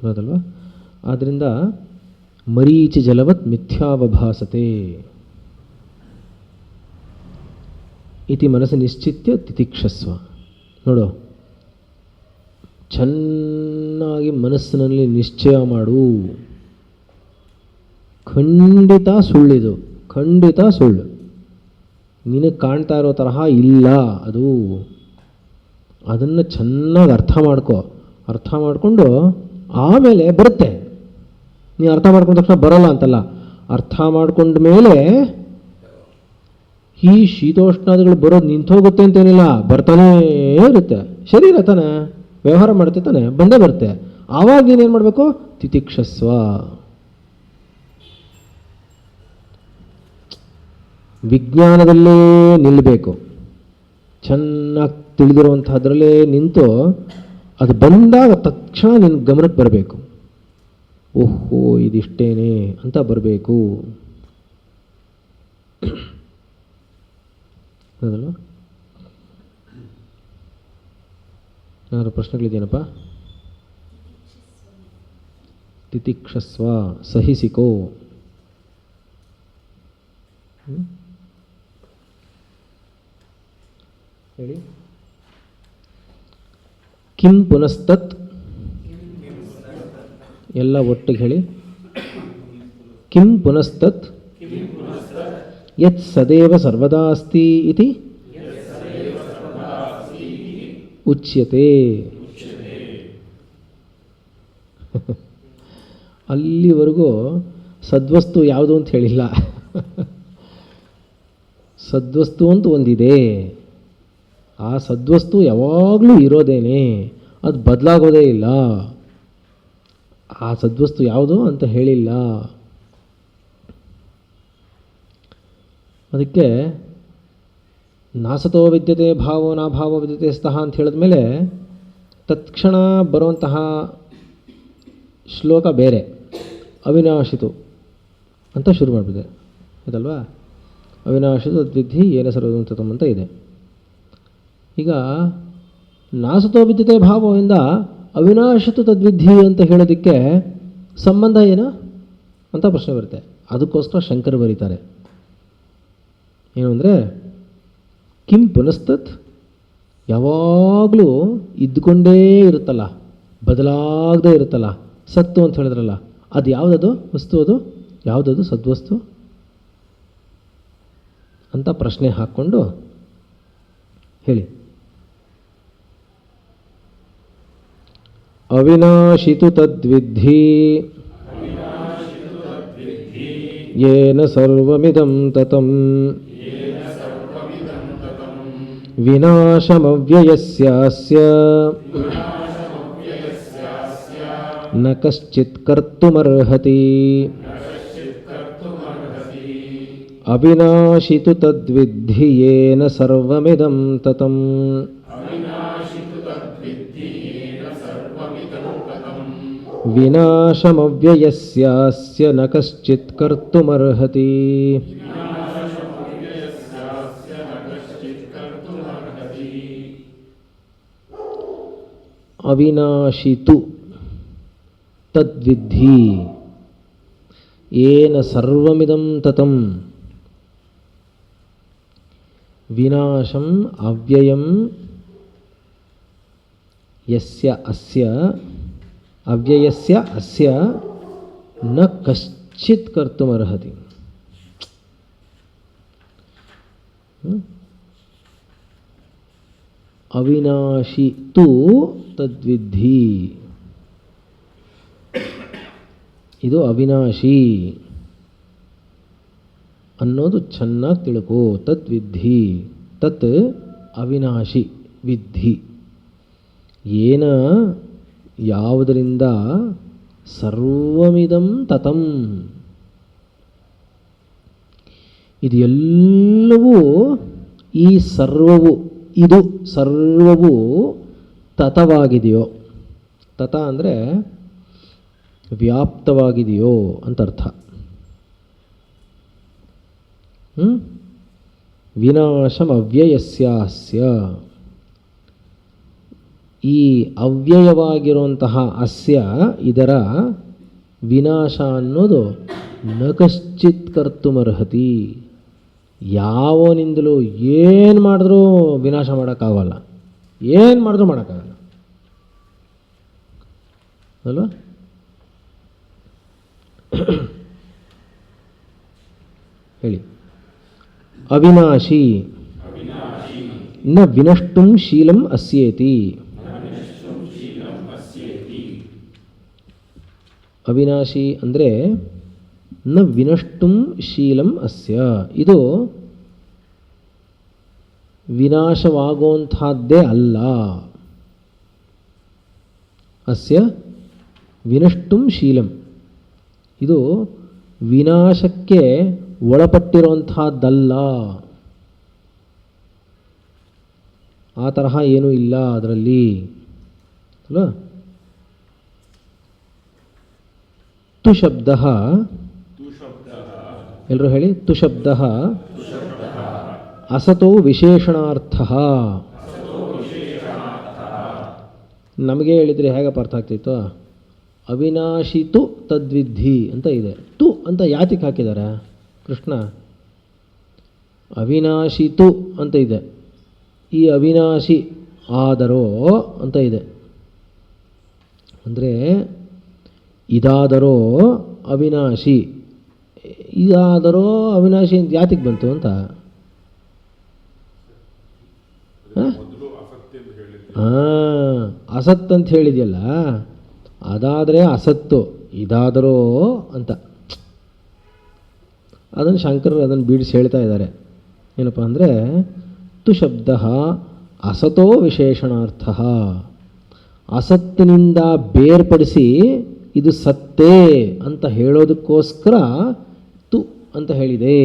ಬರೋದಲ್ವ. ಆದ್ದರಿಂದ ಮರೀಚಿ ಜಲವತ್ ಮಿಥ್ಯಾವಭಾಸತೆ ಇತಿ ಮನಸ್ಸು ನಿಶ್ಚಿತ್ಯ ತಿತಿಕ್ಷಸ್ವ. ನೋಡು, ಚೆನ್ನಾಗಿ ಮನಸ್ಸಿನಲ್ಲಿ ನಿಶ್ಚಯ ಮಾಡು. ಖಂಡಿತ ಸುಳ್ಳಿದು, ಖಂಡಿತ ಸುಳ್ಳು. ನಿನಗೆ ಕಾಣ್ತಾ ಇರೋ ತರಹ ಇಲ್ಲ ಅದು. ಅದನ್ನು ಚೆನ್ನಾಗಿ ಅರ್ಥ ಮಾಡ್ಕೊ. ಅರ್ಥ ಮಾಡಿಕೊಂಡು ಆಮೇಲೆ ಬರುತ್ತೆ. ನೀನು ಅರ್ಥ ಮಾಡ್ಕೊಂಡ ತಕ್ಷಣ ಬರಲ್ಲ ಅಂತಲ್ಲ, ಅರ್ಥ ಮಾಡ್ಕೊಂಡ ಮೇಲೆ ಈ ಶೀತೋಷ್ಣಾದಿಗಳು ಬರೋದು ನಿಂತೋಗುತ್ತೆ ಅಂತೇನಿಲ್ಲ, ಬರ್ತಾನೇ ಇರುತ್ತೆ. ಶರೀರ ತಾನೆ ವ್ಯವಹಾರ ಮಾಡ್ತೆ ತಾನೆ, ಬಂದೇ ಬರುತ್ತೆ. ಆವಾಗ ನೀನೇನು ಮಾಡಬೇಕು? ತಿತಿಕ್ಷಸ್ವ. ವಿಜ್ಞಾನದಲ್ಲೇ ನಿಲ್ಲಬೇಕು. ಚೆನ್ನಾಗಿ ತಿಳಿದಿರುವಂಥದ್ರಲ್ಲೇ ನಿಂತು ಅದು ಬಂದಾಗ ತಕ್ಷಣ ನಿನ್ನ ಗಮನಕ್ಕೆ ಬರಬೇಕು. ಓಹೋ ಇದಿಷ್ಟೇನೆ ಅಂತ ಬರಬೇಕು. ಹೌದಲ್ವ? ಏನಾದ್ರು ಪ್ರಶ್ನೆಗಳಿದೆಯೇನಪ್ಪ? ತಿತಿಕ್ಷಸ್ವ, ಸಹಿಸಿಕೋ. ಹೇಳಿ. ಕಿಂ ಪುನಸ್ತತ್, ಎಲ್ಲ ಒಟ್ಟಿಗೆ ಹೇಳಿ. ಕಿಂ ಪುನಸ್ತತ್ ಯತ್ ಸದೇವ ಸರ್ವದಾ ಅಸ್ತಿ ಇತಿ ಉಚ್ಯತೆ. ಅಲ್ಲಿವರೆಗೂ ಸದ್ವಸ್ತು ಯಾವುದು ಅಂತ ಹೇಳಿಲ್ಲ. ಸದ್ವಸ್ತು ಅಂತ ಒಂದಿದೆ, ಆ ಸದ್ವಸ್ತು ಯಾವಾಗಲೂ ಇರೋದೇನೆ, ಅದು ಬದಲಾಗೋದೇ ಇಲ್ಲ. ಆ ಸದ್ವಸ್ತು ಯಾವುದು ಅಂತ ಹೇಳಿಲ್ಲ. ಅದಕ್ಕೆ ನಾಸತೋ ವಿದ್ಯತೆ ಭಾವೋ ನಾಭಾವೋ ವಿದ್ಯತೆ ಸ್ತಃ ಅಂತ ಹೇಳಿದ್ಮೇಲೆ ತತ್ಕ್ಷಣ ಬರುವಂತಹ ಶ್ಲೋಕ ಬೇರೆ, ಅವಿನಾಶಿತು ಅಂತ ಶುರು ಮಾಡಿಬಿದೆ ಇದಲ್ವಾ. ಅವಿನಾಶಿತು ತದ್ವಿಧಿ ಏನ ಸರ್ವತಂ ಅಂತ ಇದೆ. ಈಗ ನಾಸತೋ ವಿದ್ಯತೆ ಭಾವದಿಂದ ಅವಿನಾಶಿತು ತದ್ವಿಧಿ ಅಂತ ಹೇಳೋದಕ್ಕೆ ಸಂಬಂಧ ಏನು ಅಂತ ಪ್ರಶ್ನೆ ಬರುತ್ತೆ. ಅದಕ್ಕೋಸ್ಕರ ಶಂಕರ್ ಬರೀತಾರೆ ಏನು ಅಂದರೆ, ಕಿಂ ಪುನಸ್ತತ್ ಯಾವಾಗಲೂ ಇದ್ದುಕೊಂಡೇ ಇರುತ್ತಲ್ಲ, ಬದಲಾಗದೇ ಇರುತ್ತಲ್ಲ, ಸತ್ತು ಅಂತ ಹೇಳಿದ್ರಲ್ಲ, ಅದು ಯಾವುದದು ವಸ್ತು? ಅದು ಯಾವುದದು ಸದ್ವಸ್ತು ಅಂತ ಪ್ರಶ್ನೆ ಹಾಕ್ಕೊಂಡು ಹೇಳಿ. ಅವಿನಾಶಿತು ತದ್ವಿಧಿ ಯೇನ ಸರ್ವಮಿದಂ ತತಂ ವಿನಾಶಮವ್ಯಯಸ್ಯಾಸ್ಯ ನ ಕಶ್ಚಿತ್ ಕರ್ತುಮರ್ಹತಿ. ಅವಿನಾಶಿತು ತದ್ವಿಧಿ ಯೇನ ಸರ್ವಮಿದಂ ತತಂ ವಿನಾಶಮವ್ಯಯಸ್ಯಾಸ್ಯ ನ ಕಶ್ಚಿತ್ ಕರ್ತುಮರ್ಹತಿ. ಅವಿನಾಶಿತು ತದ್ವಿಧಿ ಯೇನ ಸರ್ವಮಿದಂ ತತಂ ವಿನಾಶಂ ಅವ್ಯಯಂ ಯಸ್ಯ ಅಸ್ಯ ಅವ್ಯಯಸ್ಯ ಅಸ್ಯ ನ ಕಶ್ಚಿತ್ ಕರ್ತುಮರ್ಹತಿ. ಅವಿನಾಶಿ ತು ತದ್ವಿಧಿ, ಇದು ಅವಿನಾಶಿ ಅನ್ನೋದು ಚೆನ್ನಾಗಿ ತಿಳ್ಕೋ. ತದ್ವಿಧಿ, ತತ್ ಅವಿನಾಶಿ, ವಿಧಿ ಏನ ಯಾವುದರಿಂದ ಸರ್ವಮಿದಂ ತತಂ, ಇದು ಎಲ್ಲವೂ ಈ ಸರ್ವವು ಇದು ಸರ್ವವೂ ತತವಾಗಿದೆಯೋ, ತತ ಅಂದರೆ ವ್ಯಾಪ್ತವಾಗಿದೆಯೋ ಅಂತ ಅರ್ಥ. ವಿನಾಶಂ ಅವ್ಯಯಸ್ಯಾಸ್ಯ, ಈ ಅವ್ಯಯವಾಗಿರುವಂತಹ ಅಸ್ಯ ಇದರ ವಿನಾಶ ಅನ್ನೋದು ನ ಕಶ್ಚಿತ್ ಕರ್ತುಮರ್ಹತಿ, ಯಾವನಿಂದಲೂ ಏನು ಮಾಡಿದ್ರೂ ವಿನಾಶ ಮಾಡೋಕ್ಕಾಗಲ್ಲ, ಏನು ಮಾಡಿದ್ರೂ ಮಾಡೋಕ್ಕಾಗಲ್ಲ ಅಲ್ವಾ. ಹೇಳಿ. ಅವಿನಾಶಿ ನ ವಿನಷ್ಟುಂ ಶೀಲಂ ಅಸ್ಯೇತಿ. ಅವಿನಾಶಿ ಅಂದರೆ ನ ವಿನಷ್ಟುಂ ಶೀಲಂ ಅಸ್ಯ, ಇದು ವಿನಾಶವಾಗುವಂಥದ್ದೇ ಅಲ್ಲ. ಅಸ್ಯ ವಿನಷ್ಟುಂ ಶೀಲಂ, ಇದು ವಿನಾಶಕ್ಕೆ ಒಳಪಟ್ಟಿರುವಂಥದ್ದಲ್ಲ, ಆ ತರಹ ಏನೂ ಇಲ್ಲ ಅದರಲ್ಲಿ ಅಲ್ವಾ. ತು ಶಬ್ದ, ಎಲ್ಲರೂ ಹೇಳಿ. ತು ಶಬ್ದ ಅಸತೋ ವಿಶೇಷಣಾರ್ಥ. ನಮಗೆ ಹೇಳಿದರೆ ಹೇಗಪ್ಪ ಅರ್ಥ ಆಗ್ತಿತ್ತು? ಅವಿನಾಶಿ ತು ತದ್ವಿಧಿ ಅಂತ ಇದೆ. ತು ಅಂತ ಯಾತಿಗೆ ಹಾಕಿದ್ದಾರೆ ಕೃಷ್ಣ? ಅವಿನಾಶಿ ತು ಅಂತ ಇದೆ, ಈ ಅವಿನಾಶಿ ಆದರೋ ಅಂತ ಇದೆ. ಅಂದರೆ ಇದಾದರೋ ಅವಿನಾಶಿ, ಇದಾದರೋ ಅವಿನಾಶಿ ಅಂತ ಯಾತಿಗೆ ಬಂತು ಅಂತ. ಅಸತ್ ಅಂತ ಹೇಳಿದೆಯಲ್ಲ, ಅದಾದರೆ ಅಸತ್ತು, ಇದಾದರೋ ಅಂತ. ಅದನ್ನು ಶಂಕರರು ಅದನ್ನು ಬಿಡಿಸಿ ಹೇಳ್ತಾ ಇದ್ದಾರೆ. ಏನಪ್ಪ ಅಂದರೆ ತು ಶಬ್ದ ಅಸತೋ ವಿಶೇಷಣಾರ್ಥ, ಅಸತ್ತಿನಿಂದ ಬೇರ್ಪಡಿಸಿ ಇದು ಸತ್ತೇ ಅಂತ ಹೇಳೋದಕ್ಕೋಸ್ಕರ ತು ಅಂತ ಹೇಳಿದೆ.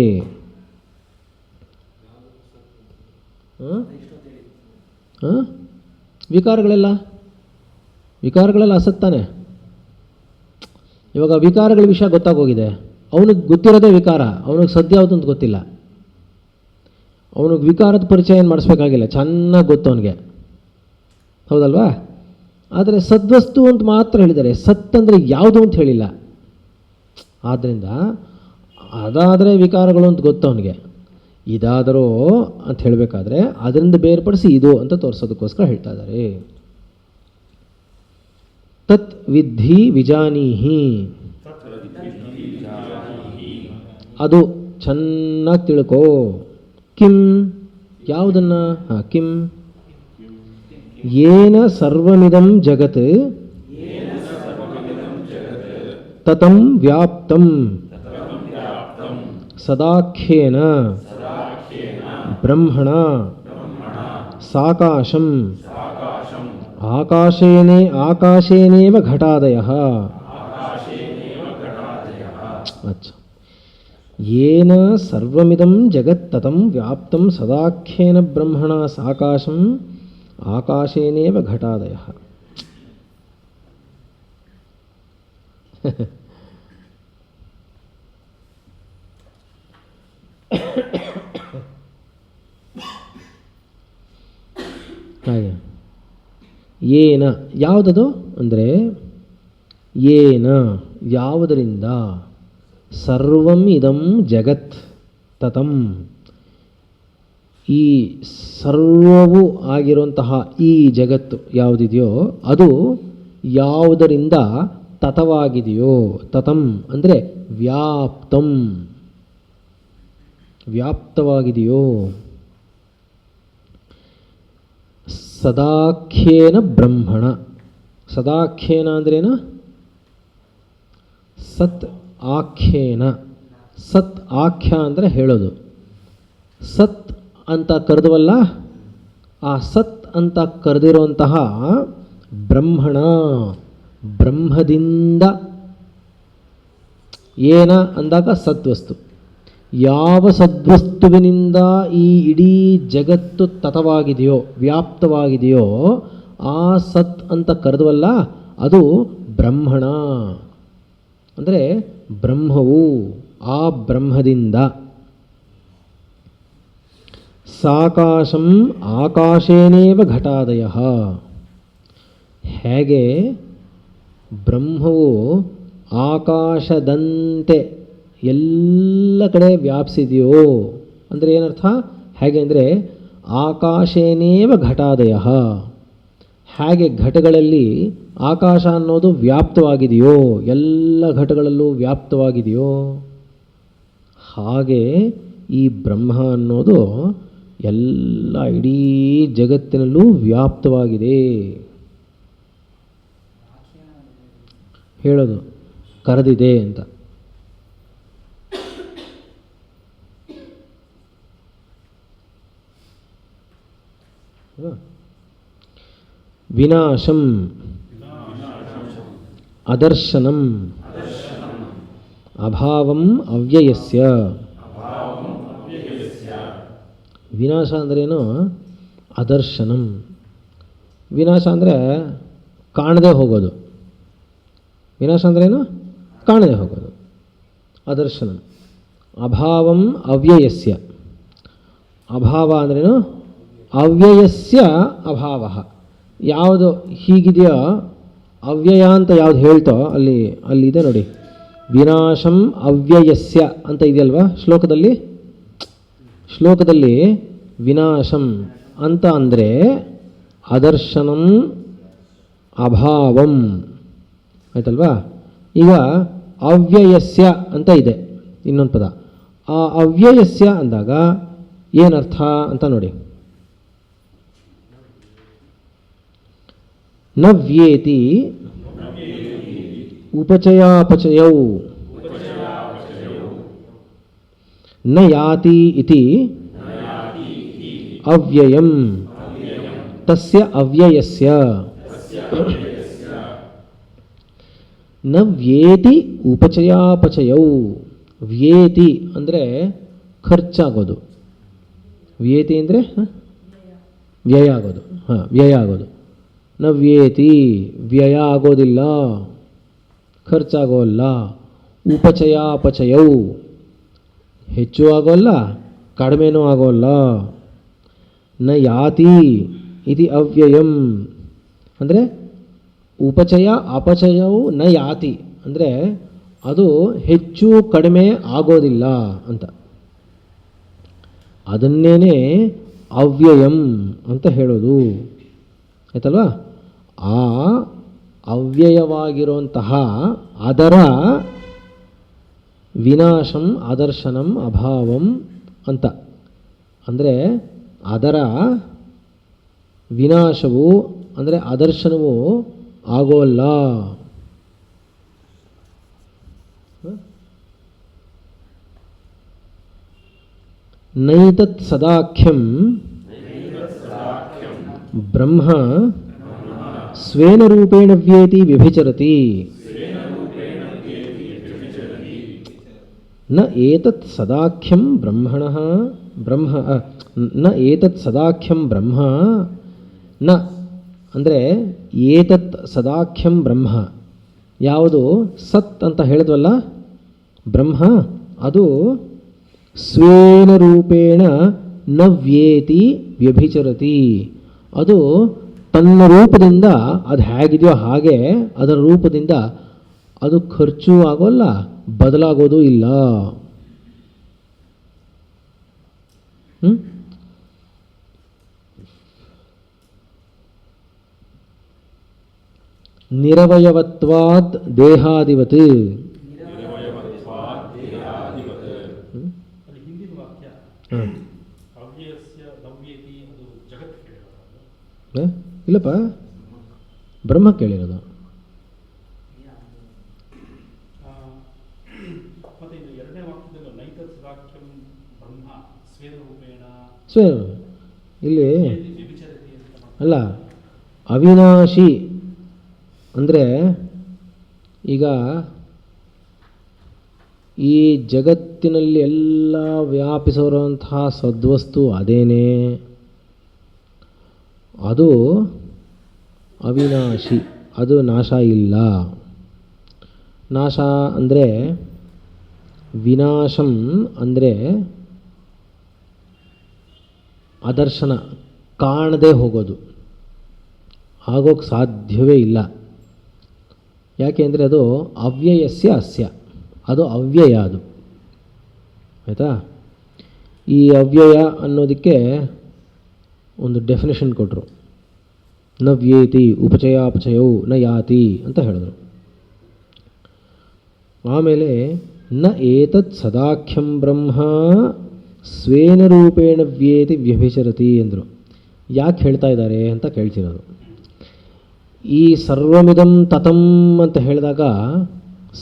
ವಿಕಾರಗಳೆಲ್ಲ ಅಸತ್ತಾನೆ. ಇವಾಗ ವಿಕಾರಗಳ ವಿಷಯ ಗೊತ್ತಾಗೋಗಿದೆ, ಅವನಿಗೆ ಗೊತ್ತಿರೋದೇ ವಿಕಾರ, ಅವನಿಗೆ ಸದ್ಯ ಯಾವುದು ಅಂತ ಗೊತ್ತಿಲ್ಲ. ಅವನಿಗೆ ವಿಕಾರದ ಪರಿಚಯ ಏನು ಮಾಡಿಸ್ಬೇಕಾಗಿಲ್ಲ, ಚೆನ್ನಾಗಿ ಗೊತ್ತು ಅವನಿಗೆ, ಹೌದಲ್ವಾ. ಆದರೆ ಸದ್ವಸ್ತು ಅಂತ ಮಾತ್ರ ಹೇಳಿದ್ದಾರೆ, ಸತ್ ಅಂದರೆ ಯಾವುದು ಅಂತ ಹೇಳಿಲ್ಲ. ಆದ್ದರಿಂದ ಅದಾದರೆ ವಿಕಾರಗಳು ಅಂತ ಗೊತ್ತು ಅವನಿಗೆ, ಇದಾದರೂ ಅಂತ ಹೇಳಬೇಕಾದ್ರೆ ಅದರಿಂದ ಬೇರ್ಪಡಿಸಿ ಇದು ಅಂತ ತೋರಿಸೋದಕ್ಕೋಸ್ಕರ ಹೇಳ್ತಾ ಇದ್ದಾರೆ. ತತ್ ವಿದ್ಧಿ ವಿಜಾನೀಹಿ, ಅದು ಚೆನ್ನಾಗಿ ತಿಳ್ಕೋ. ಕಿಂ ಯಾವುದನ್ನು? ಕಿಂ ಯೇನ ಸರ್ವಮಿದಂ ಜಗತ್ ತತಂ ವ್ಯಾಪ್ತಂ ಸದಾಖ್ಯೇನ ಬ್ರಹ್ಮಣ ಸಾಕಾಶಂ ಆಕಾಶೇನೇವ ಘಟಾದಯಃ. ಅಚ್ಚ. ಯೇನ ಸರ್ವಮಿದಂ ಜಗತ್ ತತಂ ವ್ಯಾಪ್ತಂ ಸದಾಖ್ಯೇನ ಬ್ರಹ್ಮಣ ಸಾಕಾಶಂ ಆಕಾಶೇನೇವ ಘಟಾದಯಃ. ಹಾಗೆ ಏನ ಯಾವುದದು ಅಂದರೆ ಏನ ಯಾವುದರಿಂದ ಸರ್ವಂ ಇದಂ ಜಗತ್ ತತಂ ಈ ಸರ್ವವೂ ಆಗಿರುವಂತಹ ಈ ಜಗತ್ತು ಯಾವುದಿದೆಯೋ ಅದು ಯಾವುದರಿಂದ ತತವಾಗಿದೆಯೋ. ತತಂ ಅಂದರೆ ವ್ಯಾಪ್ತಂ, ವ್ಯಾಪ್ತವಾಗಿದೆಯೋ. ಸದಾಖ್ಯೇನ ಬ್ರಹ್ಮಣ, ಸದಾಖ್ಯೇನ ಅಂದ್ರೇನು? ಸತ್ ಆಖ್ಯೇನ. ಸತ್ ಆಖ್ಯ ಅಂದರೆ ಹೇಳೋದು. ಸತ್ ಅಂತ ಕರೆದವಲ್ಲ, ಆ ಸತ್ ಅಂತ ಕರೆದಿರುವಂತಹ ಬ್ರಹ್ಮಣ, ಬ್ರಹ್ಮದಿಂದ. ಏನ ಅಂದಾಗ ಸತ್ವಸ್ತು, ಯಾವ ಸದ್ವಸ್ತುವಿನಿಂದ ಈ ಇಡೀ ಜಗತ್ತು ತತವಾಗಿದೆಯೋ ವ್ಯಾಪ್ತವಾಗಿದೆಯೋ ಆ ಸತ್ ಅಂತ ಕರೆದವಲ್ಲ ಅದು ಬ್ರಹ್ಮಣ. ಅಂದರೆ ಬ್ರಹ್ಮವು ಆ ಬ್ರಹ್ಮದಿಂದ. ಸಾಕಾಶಂ ಆಕಾಶೇನೇವ ಘಟಾದಯ. ಹೇಗೆ ಬ್ರಹ್ಮವು ಆಕಾಶದಂತೆ ಎಲ್ಲ ಕಡೆ ವ್ಯಾಪಿಸಿದೆಯೋ ಅಂದರೆ ಏನರ್ಥ? ಹೇಗೆ ಅಂದರೆ ಆಕಾಶೇನೇವ ಘಟಾದಯ. ಹೇಗೆ ಘಟಗಳಲ್ಲಿ ಆಕಾಶ ಅನ್ನೋದು ವ್ಯಾಪ್ತವಾಗಿದೆಯೋ, ಎಲ್ಲ ಘಟಗಳಲ್ಲೂ ವ್ಯಾಪ್ತವಾಗಿದೆಯೋ, ಹಾಗೆ ಈ ಬ್ರಹ್ಮ ಅನ್ನೋದು ಎಲ್ಲ ಇಡೀ ಜಗತ್ತಿನಲ್ಲೂ ವ್ಯಾಪ್ತವಾಗಿದೆ ಹೇಳೋದು, ಕರೆದಿದೆ ಅಂತ. ವಿನಾಶಂ ಅದರ್ಶನಂ ಅಭಾವಂ ಅವ್ಯಯಸ್ಯ. ವಿನಾಶ ಅಂದ್ರೇನು? ಅದರ್ಶನಂ. ವಿನಾಶ ಅಂದರೆ ಕಾಣದೆ ಹೋಗೋದು. ವಿನಾಶ ಅಂದ್ರೇನು? ಕಾಣದೆ ಹೋಗೋದು. ಅದರ್ಶನಂ ಅಭಾವಂ ಅವ್ಯಯಸ್ಯ. ಅಭಾವ ಅಂದ್ರೇನು? ಅವ್ಯಯಸ್ಯ ಅಭಾವ. ಯಾವುದು ಹೀಗಿದೆಯೋ ಅವ್ಯಯ ಅಂತ ಯಾವುದು ಹೇಳ್ತೋ ಅಲ್ಲಿದೆ ನೋಡಿ. ವಿನಾಶಂ ಅವ್ಯಯಸ್ಯ ಅಂತ ಇದೆಯಲ್ವಾ ಶ್ಲೋಕದಲ್ಲಿ. ಶ್ಲೋಕದಲ್ಲಿ ವಿನಾಶಂ ಅಂತ ಅಂದರೆ ಅದರ್ಶನಂ ಅಭಾವಂ ಆಯ್ತಲ್ವಾ. ಈಗ ಅವ್ಯಯಸ್ಯ ಅಂತ ಇದೆ ಇನ್ನೊಂದು ಪದ. ಆ ಅವ್ಯಯಸ್ಯ ಅಂದಾಗ ಏನರ್ಥ ಅಂತ ನೋಡಿ. ನ ವ್ಯೇತಿ ಉಪಚಯಾಪಚಯೌ ನ ಯಾತಿ ಇತಿ ಅವ್ಯಯಂ ತಸ್ಯ ಅವ್ಯಯಸ್ಯ. ನ ವ್ಯೇತಿ ಉಪಚಯಾಪಚಯೌ. ವ್ಯೇತಿ ಅಂದರೆ ಖರ್ಚಾಗೋದು. ವ್ಯೇತಿ ಅಂದರೆ ವ್ಯಯ ಆಗೋದು. ವ್ಯಯ ಆಗೋದು. ನ ವ್ಯೇತಿ ವ್ಯಯ ಆಗೋದಿಲ್ಲ, ಖರ್ಚಾಗೋಲ್ಲ. ಉಪಚಯಾಪಚಯೌ ಹೆಚ್ಚು ಆಗೋಲ್ಲ, ಕಡಿಮೆನೂ ಆಗೋಲ್ಲ. ನ ಯಾತಿ ಇತಿ ಅವ್ಯಯಂ ಅಂದರೆ ಉಪಚಯ ಅಪಚಯವು ನ ಯಾತಿ ಅಂದರೆ ಅದು ಹೆಚ್ಚು ಕಡಿಮೆ ಆಗೋದಿಲ್ಲ ಅಂತ. ಅದನ್ನೇನೆ ಅವ್ಯಯಂ ಅಂತ ಹೇಳೋದು ಆಯ್ತಲ್ವಾ. ಆ ಅವ್ಯಯವಾಗಿರುವಂತಹ ಅದರ ವಿನಾಶಂ ಅದರ್ಶನಂ ಅಭಾವಂ ಅಂತ. ಅಂದರೆ ಅದರ ವಿನಾಶವು ಅಂದರೆ ಅದರ್ಶನವು ಆಗೋಲ್ಲ. ನೈತತ್ ಸದಾಖ್ಯಂ ಬ್ರಹ್ಮ ಸ್ವೇನ ರೂಪೇಣ ವ್ಯೇತಿ ವ್ಯಭಿಚರತಿ. ನ ಏತತ್ ಸದಾಖ್ಯಂ ಬ್ರಹ್ಮಣಃ ಬ್ರಹ್ಮ ನ ಏತತ್ ಸದಾಖ್ಯಂ ಬ್ರಹ್ಮ ನ ಅಂದರೆ ಏತತ್ ಸದಾಖ್ಯಂ ಬ್ರಹ್ಮ ಯಾವುದು ಸತ್ ಅಂತ ಹೇಳಿದ್ವಲ್ಲ ಬ್ರಹ್ಮ, ಅದು ಸ್ವೇನ ರೂಪೇಣ ನ ವ್ಯೇತಿ ವ್ಯಭಿಚರತಿ. ಅದು ತನ್ನ ರೂಪದಿಂದ ಅದು ಹೇಗಿದೆಯೋ ಹಾಗೆ ಅದರ ರೂಪದಿಂದ ಅದು ಖರ್ಚು ಆಗೋಲ್ಲ, ಬದಲಾಗೋದು ಇಲ್ಲ. ನಿರವಯವತ್ವಾದ್ ದೇಹಾದಿವತ್. ಇಲ್ಲಪ್ಪ, ಬ್ರಹ್ಮ ಕೇಳಿರೋದು. ಇಲ್ಲಿ ಅಲ್ಲ, ಅವಿನಾಶಿ ಅಂದರೆ ಈಗ ಈ ಜಗತ್ತಿನಲ್ಲಿ ಎಲ್ಲ ವ್ಯಾಪಿಸಿರುವಂತಹ ಸದ್ವಸ್ತು ಅದೇನೇ, ಅದು ಅವಿನಾಶಿ, ಅದು ನಾಶ ಇಲ್ಲ. ನಾಶ ಅಂದರೆ ವಿನಾಶಂ ಅಂದರೆ ಅದರ್ಶನ, ಕಾಣದೇ ಹೋಗೋದು, ಆಗೋಕ್ಕೆ ಸಾಧ್ಯವೇ ಇಲ್ಲ. ಯಾಕೆ ಅಂದರೆ ಅದು ಅವ್ಯಯಸ್ಯ ಅಸ್ಯ, ಅದು ಅವ್ಯಯ. ಅದು ಆಯಿತಾ? ಈ ಅವ್ಯಯ ಅನ್ನೋದಕ್ಕೆ ಒಂದು ಡೆಫಿನೇಷನ್ ಕೊಟ್ಟರು. ನ ವ್ಯೇತಿ ಉಪಚಯಾಪಚಯೌ ನ ಯಾತಿ ಅಂತ ಹೇಳಿದ್ರು. ಆಮೇಲೆ ನ ಏತತ್ ಸದಾಖ್ಯಂ ಬ್ರಹ್ಮ ಸ್ವೇನ ರೂಪೇಣ ವ್ಯೇತಿ ವ್ಯಭಿಚರತಿ ಎಂದರು. ಯಾಕೆ ಹೇಳ್ತಾ ಇದ್ದಾರೆ ಅಂತ ಕೇಳ್ತಿರೋದು. ಈ ಸರ್ವಮಿದಂ ತತಂ ಅಂತ ಹೇಳಿದಾಗ,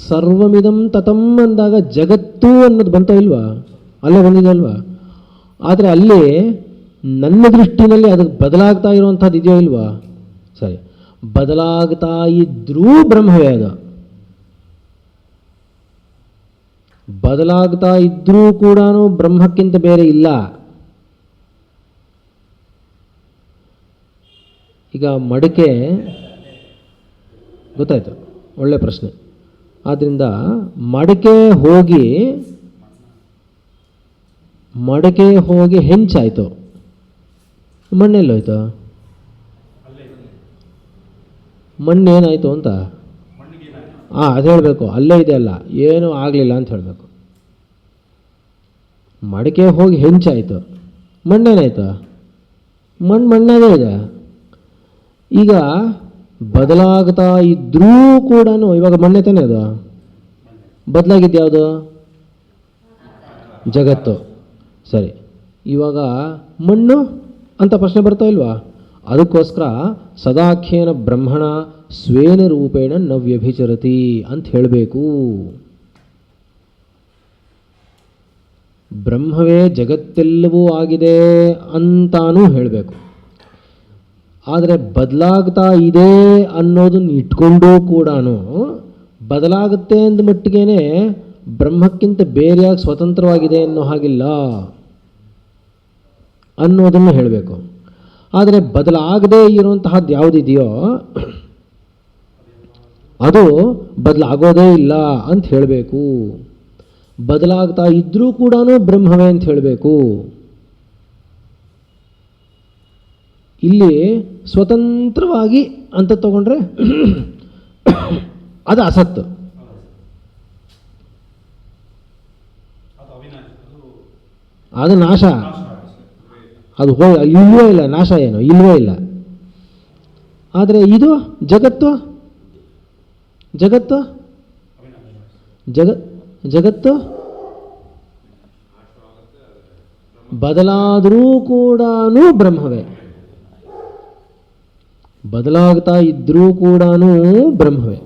ಸರ್ವಮಿದಂ ತತಂ ಅಂದಾಗ ಜಗತ್ತು ಅನ್ನೋದು ಬಂತ ಇಲ್ವಾ? ಅಲ್ಲೇ ಬಂದಿದೆ ಅಲ್ವಾ? ಆದರೆ ಅಲ್ಲಿ ನನ್ನ ದೃಷ್ಟಿನಲ್ಲಿ ಅದಕ್ಕೆ ಬದಲಾಗ್ತಾ ಇರುವಂಥದ್ದು ಇದೆಯೋ ಇಲ್ವಾ? ಸರಿ, ಬದಲಾಗ್ತಾ ಇದ್ರೂ ಬ್ರಹ್ಮವೇ ಅದು. ಬದಲಾಗ್ತಾ ಇದ್ರೂ ಕೂಡ ಬ್ರಹ್ಮಕ್ಕಿಂತ ಬೇರೆ ಇಲ್ಲ. ಈಗ ಮಡಿಕೆ ಗೊತ್ತಾಯ್ತು, ಒಳ್ಳೆ ಪ್ರಶ್ನೆ. ಆದ್ದರಿಂದ ಮಡಿಕೆ ಹೋಗಿ ಹೆಂಚಾಯ್ತು, ಮಣ್ಣೆಲ್ಲೋಯ್ತು? ಮಣ್ಣೇನಾಯಿತು ಅಂತ ಅದು ಹೇಳಬೇಕು. ಅಲ್ಲೇ ಇದೆ ಅಲ್ಲ, ಏನೂ ಆಗಲಿಲ್ಲ ಅಂತ ಹೇಳಬೇಕು. ಮಡಿಕೆ ಹೋಗಿ ಹೆಂಚಾಯಿತು, ಮಣ್ಣೇನಾಯ್ತು? ಮಣ್ಣಾಗೇ ಇದೆ. ಈಗ ಬದಲಾಗ್ತಾ ಇದ್ರೂ ಕೂಡ ಇವಾಗ ಮಣ್ಣೆ ತಾನೇ ಅದು, ಬದಲಾಗಿದ್ದು ಯಾವುದು? ಜಗತ್ತು. ಸರಿ, ಇವಾಗ ಮಣ್ಣು ಅಂತ ಪ್ರಶ್ನೆ ಬರ್ತಾ ಇಲ್ವಾ? ಅದಕ್ಕೋಸ್ಕರ ಸದಾಖ್ಯೇನ ಬ್ರಹ್ಮಣ ಸ್ವೇನ ರೂಪೇಣ ನ ವ್ಯಭಿಚರತಿ ಅಂತ ಹೇಳಬೇಕು. ಬ್ರಹ್ಮವೇ ಜಗತ್ತೆಲ್ಲವೂ ಆಗಿದೆ ಅಂತಾನೂ ಹೇಳಬೇಕು. ಆದರೆ ಬದಲಾಗ್ತಾ ಇದೆ ಅನ್ನೋದನ್ನ ಇಟ್ಕೊಂಡೂ ಕೂಡ ಬದಲಾಗುತ್ತೆ ಅಂದ ಮಟ್ಟಿಗೆ ಬ್ರಹ್ಮಕ್ಕಿಂತ ಬೇರೆಯಾಗಿ ಸ್ವತಂತ್ರವಾಗಿದೆ ಅನ್ನೋ ಹಾಗಿಲ್ಲ ಅನ್ನೋದನ್ನು ಹೇಳಬೇಕು. ಆದರೆ ಬದಲಾಗದೇ ಇರುವಂತಹದ್ದು ಯಾವುದಿದೆಯೋ ಅದು ಬದಲಾಗೋದೇ ಇಲ್ಲ ಅಂತ ಹೇಳಬೇಕು. ಬದಲಾಗ್ತಾ ಇದ್ರೂ ಕೂಡ ಬ್ರಹ್ಮವೇ ಅಂತ ಹೇಳಬೇಕು. ಇಲ್ಲಿ ಸ್ವತಂತ್ರವಾಗಿ ಅಂತ ತಗೊಂಡ್ರೆ ಅದು ಅಸತ್ತು. ಅದು ನಾಶ, ಅದು ಇಲ್ವೇ ಇಲ್ಲ. ನಾಶ ಏನು ಇಲ್ವೇ ಇಲ್ಲ. ಆದರೆ ಇದು ಜಗತ್ತು ಜಗತ್ತು ಜಗತ್ತು ಬದಲಾದರೂ ಕೂಡ ಬ್ರಹ್ಮವೇ. ಬದಲಾಗ್ತಾ ಇದ್ರೂ ಕೂಡ ಬ್ರಹ್ಮವೇ.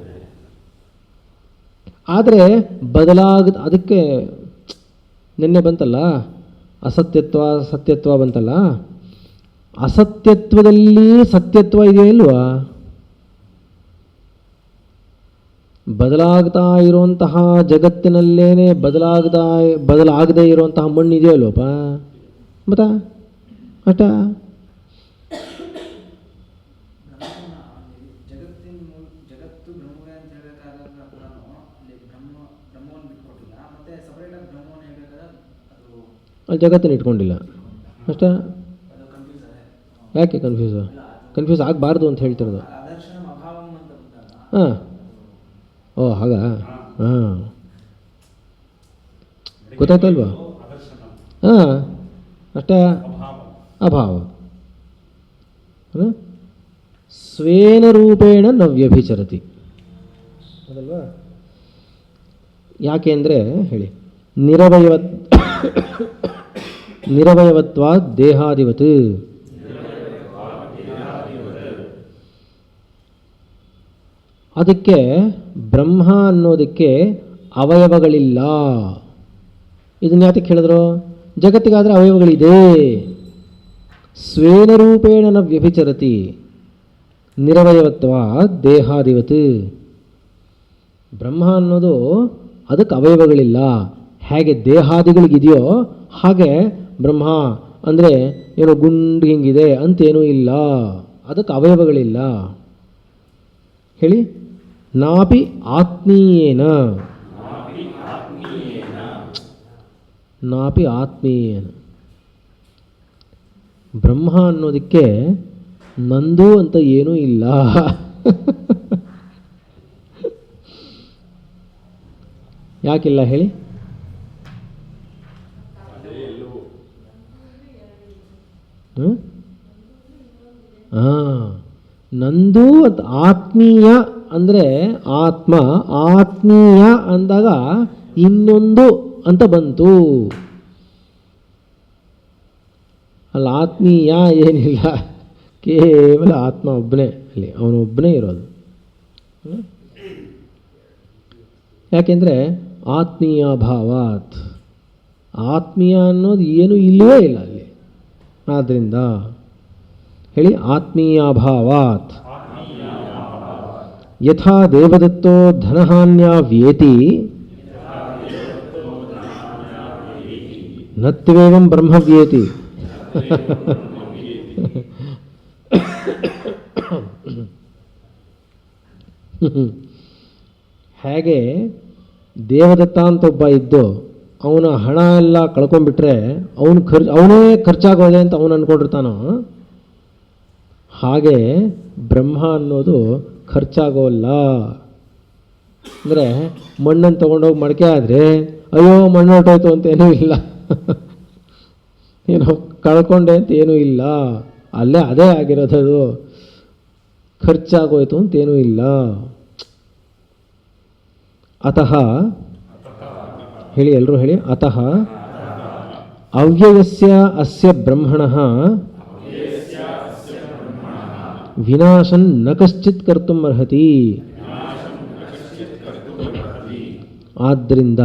ಆದರೆ ಅದಕ್ಕೆ ನಿನ್ನೆ ಬಂತಲ್ಲ ಅಸತ್ಯತ್ವ ಸತ್ಯತ್ವ ಬಂತಲ್ಲ. ಅಸತ್ಯತ್ವದಲ್ಲಿ ಸತ್ಯತ್ವ ಇದೆಯೋ ಇಲ್ವಾ? ಬದಲಾಗ್ತಾ ಇರುವಂತಹ ಜಗತ್ತಿನಲ್ಲೇನೆ ಬದಲಾಗದೇ ಇರುವಂತಹ ಮಣ್ಣು ಇದೆಯೋ ಇಲ್ವಪ್ಪ? ಮತ್ತ ಅಟ ಅಲ್ಲಿ ಜಗತ್ತನ್ನು ಇಟ್ಕೊಂಡಿಲ್ಲ ಅಷ್ಟೇ. ಯಾಕೆ ಕನ್ಫ್ಯೂಸ್ ಆಗಬಾರ್ದು ಅಂತ ಹೇಳ್ತಿರೋದು. ಹಾಂ, ಓ ಹಾಗ, ಹಾಂ, ಗೊತ್ತಾಯ್ತಲ್ವಾ? ಹಾಂ, ಅಷ್ಟೇ. ಅಭಾವ ಸ್ವೇನ ರೂಪೇಣ ನ ವ್ಯಭಿಚರತಿ ಅದಲ್ವಾ? ಯಾಕೆ ಅಂದರೆ ಹೇಳಿ, ನಿರವಯವತ್ವ ದೇಹಾದಿವತ್. ಅದಕ್ಕೆ ಬ್ರಹ್ಮ ಅನ್ನೋದಕ್ಕೆ ಅವಯವಗಳಿಲ್ಲ. ಇದನ್ನ ಯಾತಕ್ಕೆ ಹೇಳಿದ್ರು? ಜಗತ್ತಿಗಾದರೆ ಅವಯವಗಳಿದೆ. ಸ್ವೇನ ರೂಪೇಣ ನ ವ್ಯಭಿಚರತಿ ನಿರವಯವತ್ವ ದೇಹಾದಿವತ್. ಬ್ರಹ್ಮ ಅನ್ನೋದು ಅದಕ್ಕೆ ಅವಯವಗಳಿಲ್ಲ. ಹೇಗೆ ದೇಹಾದಿಗಳಿಗಿದೆಯೋ ಹಾಗೆ ಬ್ರಹ್ಮ ಅಂದರೆ ಏನೋ ಗುಂಡು ಹಿಂಗಿದೆ ಅಂತೇನೂ ಇಲ್ಲ, ಅದಕ್ಕೆ ಅವಯವಗಳಿಲ್ಲ. ಹೇಳಿ. ನಾಪಿ ಆತ್ಮೀಯೇನ, ನಾಪಿ ಆತ್ಮೀಯೇನ. ಬ್ರಹ್ಮ ಅನ್ನೋದಕ್ಕೆ ನಂದು ಅಂತ ಏನೂ ಇಲ್ಲ. ಯಾಕಿಲ್ಲ ಹೇಳಿ? ನಂದು ಅಂತ ಆತ್ಮೀಯ ಅಂದರೆ ಆತ್ಮ, ಆತ್ಮೀಯ ಅಂದಾಗ ಇನ್ನೊಂದು ಅಂತ ಬಂತು. ಅಲ್ಲ, ಆತ್ಮೀಯ ಏನಿಲ್ಲ, ಕೇವಲ ಆತ್ಮ ಒಬ್ಬನೇ, ಅಲ್ಲಿ ಅವನು ಒಬ್ಬನೇ ಇರೋದು. ಯಾಕೆಂದರೆ ಆತ್ಮೀಯ ಭಾವಾತ್, ಆತ್ಮೀಯ ಅನ್ನೋದು ಏನು ಇಲ್ಲವೇ ಇಲ್ಲ ಅಲ್ಲಿ. ಆದ್ದರಿಂದ ಹೇಳಿ. ಆತ್ಮೀಯ ಭಾವಾತ್ ಯಥಾ ದೇವದತ್ತೋ ಧನಹಾನ್ಯ ವ್ಯೇತಿ ನತ್ವೇವಂ ಬ್ರಹ್ಮವ್ಯೇತಿ. ಹೇಗೆ ದೇವದತ್ತ ಅಂತ ಒಬ್ಬ ಇದ್ದು ಅವನ ಹಣ ಎಲ್ಲ ಕಳ್ಕೊಂಡ್ಬಿಟ್ರೆ ಅವನೇ ಖರ್ಚಾಗೋದೆ ಅಂತ ಅವನು ಅಂದ್ಕೊಂಡಿರ್ತಾನೋ, ಹಾಗೆ ಬ್ರಹ್ಮ ಅನ್ನೋದು ಖರ್ಚಾಗೋಲ್ಲ. ಅಂದರೆ ಮಣ್ಣನ್ನು ತೊಗೊಂಡೋಗಿ ಮಡಕೆ ಆದರೆ ಅಯ್ಯೋ ಮಣ್ಣು ಹೊರಟೋಯ್ತು ಅಂತ ಏನೂ ಇಲ್ಲ, ಏನೋ ಕಳ್ಕೊಂಡೆ ಅಂತ ಏನೂ ಇಲ್ಲ, ಅಲ್ಲೇ ಅದೇ ಆಗಿರೋದು, ಖರ್ಚಾಗೋಯ್ತು ಅಂತೇನೂ ಇಲ್ಲ. ಅತಃ ಹೇಳಿ, ಎಲ್ಲರೂ ಹೇಳಿ. ಅತಃ ಅವ್ಯಯಸ್ಯ ಅಸ್ಯ ಬ್ರಹ್ಮಣಃ ವಿನಾಶನ್ ನ ಕಶ್ಚಿತ್ ಕರ್ತುಂ ಅರ್ಹತಿ. ಆದ್ದರಿಂದ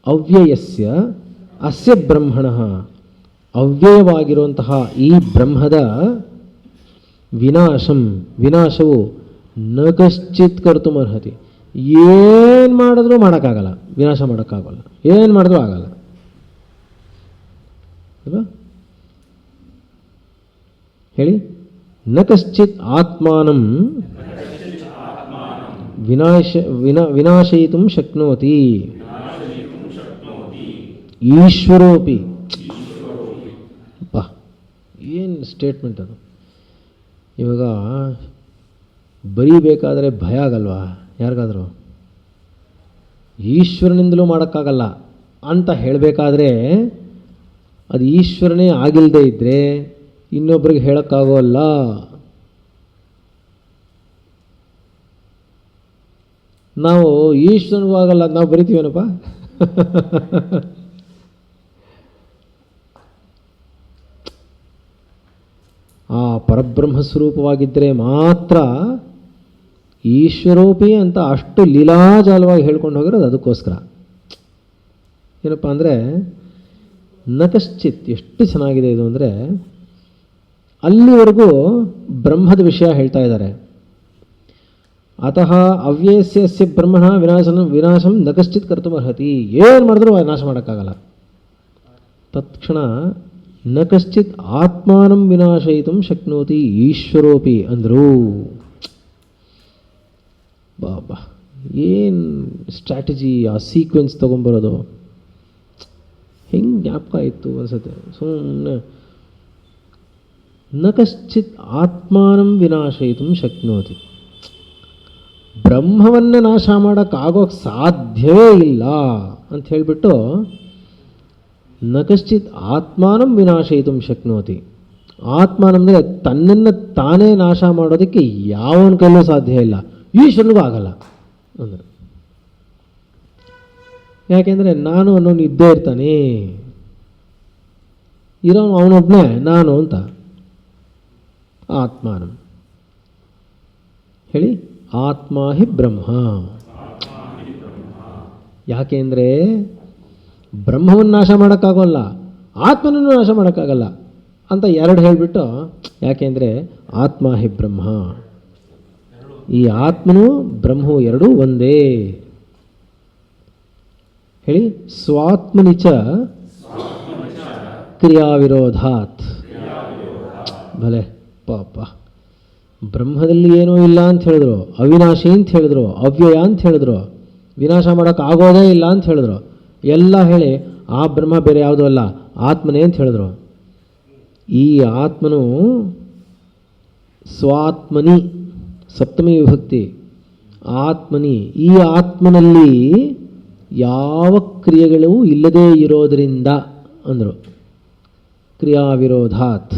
ಅವ್ಯಯಸ್ಯ ಅಸ್ಯ ಬ್ರಹ್ಮಣಃ, ಅವ್ಯಯವಾಗಿರುವಂತಹ ಈ ಬ್ರಹ್ಮದ ವಿನಾಶವು ನ ಕಶ್ಚಿತ್ ಕರ್ತುಂ ಅರ್ಹತಿ. ಏನು ಮಾಡಿದ್ರೂ ಮಾಡೋಕ್ಕಾಗಲ್ಲ, ವಿನಾಶ ಮಾಡೋಕ್ಕಾಗಲ್ಲ, ಏನು ಮಾಡಿದ್ರೂ ಆಗಲ್ಲ ಅಲ್ವಾ? ಹೇಳಿ. ನ ಕಶ್ಚಿತ್ ಆತ್ಮಾನಂ ವಿನಾಶಯಿತು ಶಕ್ನೋತಿ ಈಶ್ವರೋಪಿ. ಬಾ, ಏನು ಸ್ಟೇಟ್ಮೆಂಟ್ ಅದು! ಇವಾಗ ಬರೀಬೇಕಾದರೆ ಭಯ ಆಗಲ್ವಾ ಯಾರಿಗಾದರೂ? ಈಶ್ವರನಿಂದಲೂ ಮಾಡೋಕ್ಕಾಗಲ್ಲ ಅಂತ ಹೇಳಬೇಕಾದ್ರೆ ಅದು ಈಶ್ವರನೇ ಆಗಿಲ್ಲದೆ ಇದ್ದರೆ ಇನ್ನೊಬ್ರಿಗೆ ಹೇಳೋಕ್ಕಾಗೋಲ್ಲ. ನಾವು ಈಶ್ವರನಿಗೂ ಆಗಲ್ಲ ಅದು ನಾವು ಬರಿತೀವೇನಪ್ಪ. ಆ ಪರಬ್ರಹ್ಮ ಸ್ವರೂಪವಾಗಿದ್ದರೆ ಮಾತ್ರ ಈಶ್ವರೋಪಿ ಅಂತ ಅಷ್ಟು ಲೀಲಾಜಾಲವಾಗಿ ಹೇಳ್ಕೊಂಡು ಹೋಗಿರೋದು. ಅದಕ್ಕೋಸ್ಕರ ಏನಪ್ಪ ಅಂದರೆ ನಕಶ್ಚಿತ್ ಎಷ್ಟು ಚೆನ್ನಾಗಿದೆ ಇದು ಅಂದರೆ, ಅಲ್ಲಿವರೆಗೂ ಬ್ರಹ್ಮದ ವಿಷಯ ಹೇಳ್ತಾ ಇದ್ದಾರೆ. ಅತಃ ಅವ್ಯಯಸ್ಯ ಬ್ರಹ್ಮಣ ವಿನಾಶಂ ನಕಶ್ಚಿತ್ ಕರ್ತುಂ ಅರ್ಹತಿ. ಏನು ಮಾಡಿದ್ರೂ ನಾಶ ಮಾಡೋಕ್ಕಾಗಲ್ಲ. ತತ್ಕ್ಷಣ ನಕಶ್ಚಿತ್ ಆತ್ಮಾನಂ ವಿನಾಶಯಿತು ಶಕ್ನೋತಿ ಈಶ್ವರೋಪಿ ಅಂದರು. ಬಾಬಾ, ಏನು ಸ್ಟ್ರಾಟಜಿ, ಆ ಸೀಕ್ವೆನ್ಸ್ ತೊಗೊಂಬರೋದು ಹೆಂಗೆ ಜ್ಞಾಪಕ ಇತ್ತು ಅನ್ಸುತ್ತೆ. ಸುಮ್ಮನೆ ನ ಕಶ್ಚಿತ್ ಆತ್ಮಾನಂ ವಿನಾಶಯಿತು ಶಕ್ನೋತಿ, ಬ್ರಹ್ಮವನ್ನು ನಾಶ ಮಾಡೋಕ್ಕಾಗೋಕ್ಕೆ ಸಾಧ್ಯವೇ ಇಲ್ಲ ಅಂತ ಹೇಳಿಬಿಟ್ಟು ನ ಕಶ್ಚಿತ್ ಆತ್ಮಾನಂ ವಿನಾಶಯಿತು ಶಕ್ನೋತಿ. ಆತ್ಮಾನ ಅಂದರೆ ತನ್ನನ್ನು ತಾನೇ ನಾಶ ಮಾಡೋದಕ್ಕೆ ಯಾವನ ಕೈಲೂ ಸಾಧ್ಯ ಇಲ್ಲ, ಈಶ್ವರನಿಗೂ ಆಗಲ್ಲ ಅಂದರೆ. ಯಾಕೆಂದರೆ ನಾನು ಅನ್ನೋನು ಇದ್ದೇ ಇರ್ತಾನೆ, ಇರೋನು ಅವನೊಬ್ಬನೇ ನಾನು ಅಂತ. ಆತ್ಮಾನಂ ಹೇಳಿ. ಆತ್ಮ ಹಿ ಬ್ರಹ್ಮ. ಯಾಕೆಂದರೆ ಬ್ರಹ್ಮವನ್ನು ನಾಶ ಮಾಡೋಕ್ಕಾಗೋಲ್ಲ, ಆತ್ಮನನ್ನು ನಾಶ ಮಾಡೋಕ್ಕಾಗಲ್ಲ ಅಂತ ಎರಡು ಹೇಳಿಬಿಟ್ಟು, ಯಾಕೆಂದರೆ ಆತ್ಮ ಹಿ ಬ್ರಹ್ಮ, ಈ ಆತ್ಮನೂ ಬ್ರಹ್ಮವು ಎರಡೂ ಒಂದೇ. ಹೇಳಿ. ಸ್ವಾತ್ಮನಿ ಚ ಕ್ರಿಯಾವಿರೋಧಾತ್. ಭಲೆ ಪಾಪ, ಬ್ರಹ್ಮದಲ್ಲಿ ಏನೂ ಇಲ್ಲ ಅಂತ ಹೇಳಿದ್ರು, ಅವಿನಾಶಿ ಅಂತ ಹೇಳಿದ್ರು, ಅವ್ಯಯ ಅಂತ ಹೇಳಿದ್ರು, ವಿನಾಶ ಮಾಡೋಕ್ಕೆ ಆಗೋದೇ ಇಲ್ಲ ಅಂತ ಹೇಳಿದ್ರು, ಎಲ್ಲ ಹೇಳಿ ಆ ಬ್ರಹ್ಮ ಬೇರೆ ಯಾವುದೂ ಅಲ್ಲ ಆತ್ಮನೇ ಅಂತ ಹೇಳಿದ್ರು. ಈ ಆತ್ಮನು ಸ್ವಾತ್ಮನಿ, ಸಪ್ತಮಿ ವಿಭಕ್ತಿ, ಆತ್ಮನಿ, ಈ ಆತ್ಮನಲ್ಲಿ ಯಾವ ಕ್ರಿಯೆಗಳು ಇಲ್ಲದೇ ಇರೋದರಿಂದ ಅಂದರು. ಕ್ರಿಯಾವಿರೋಧಾತ್.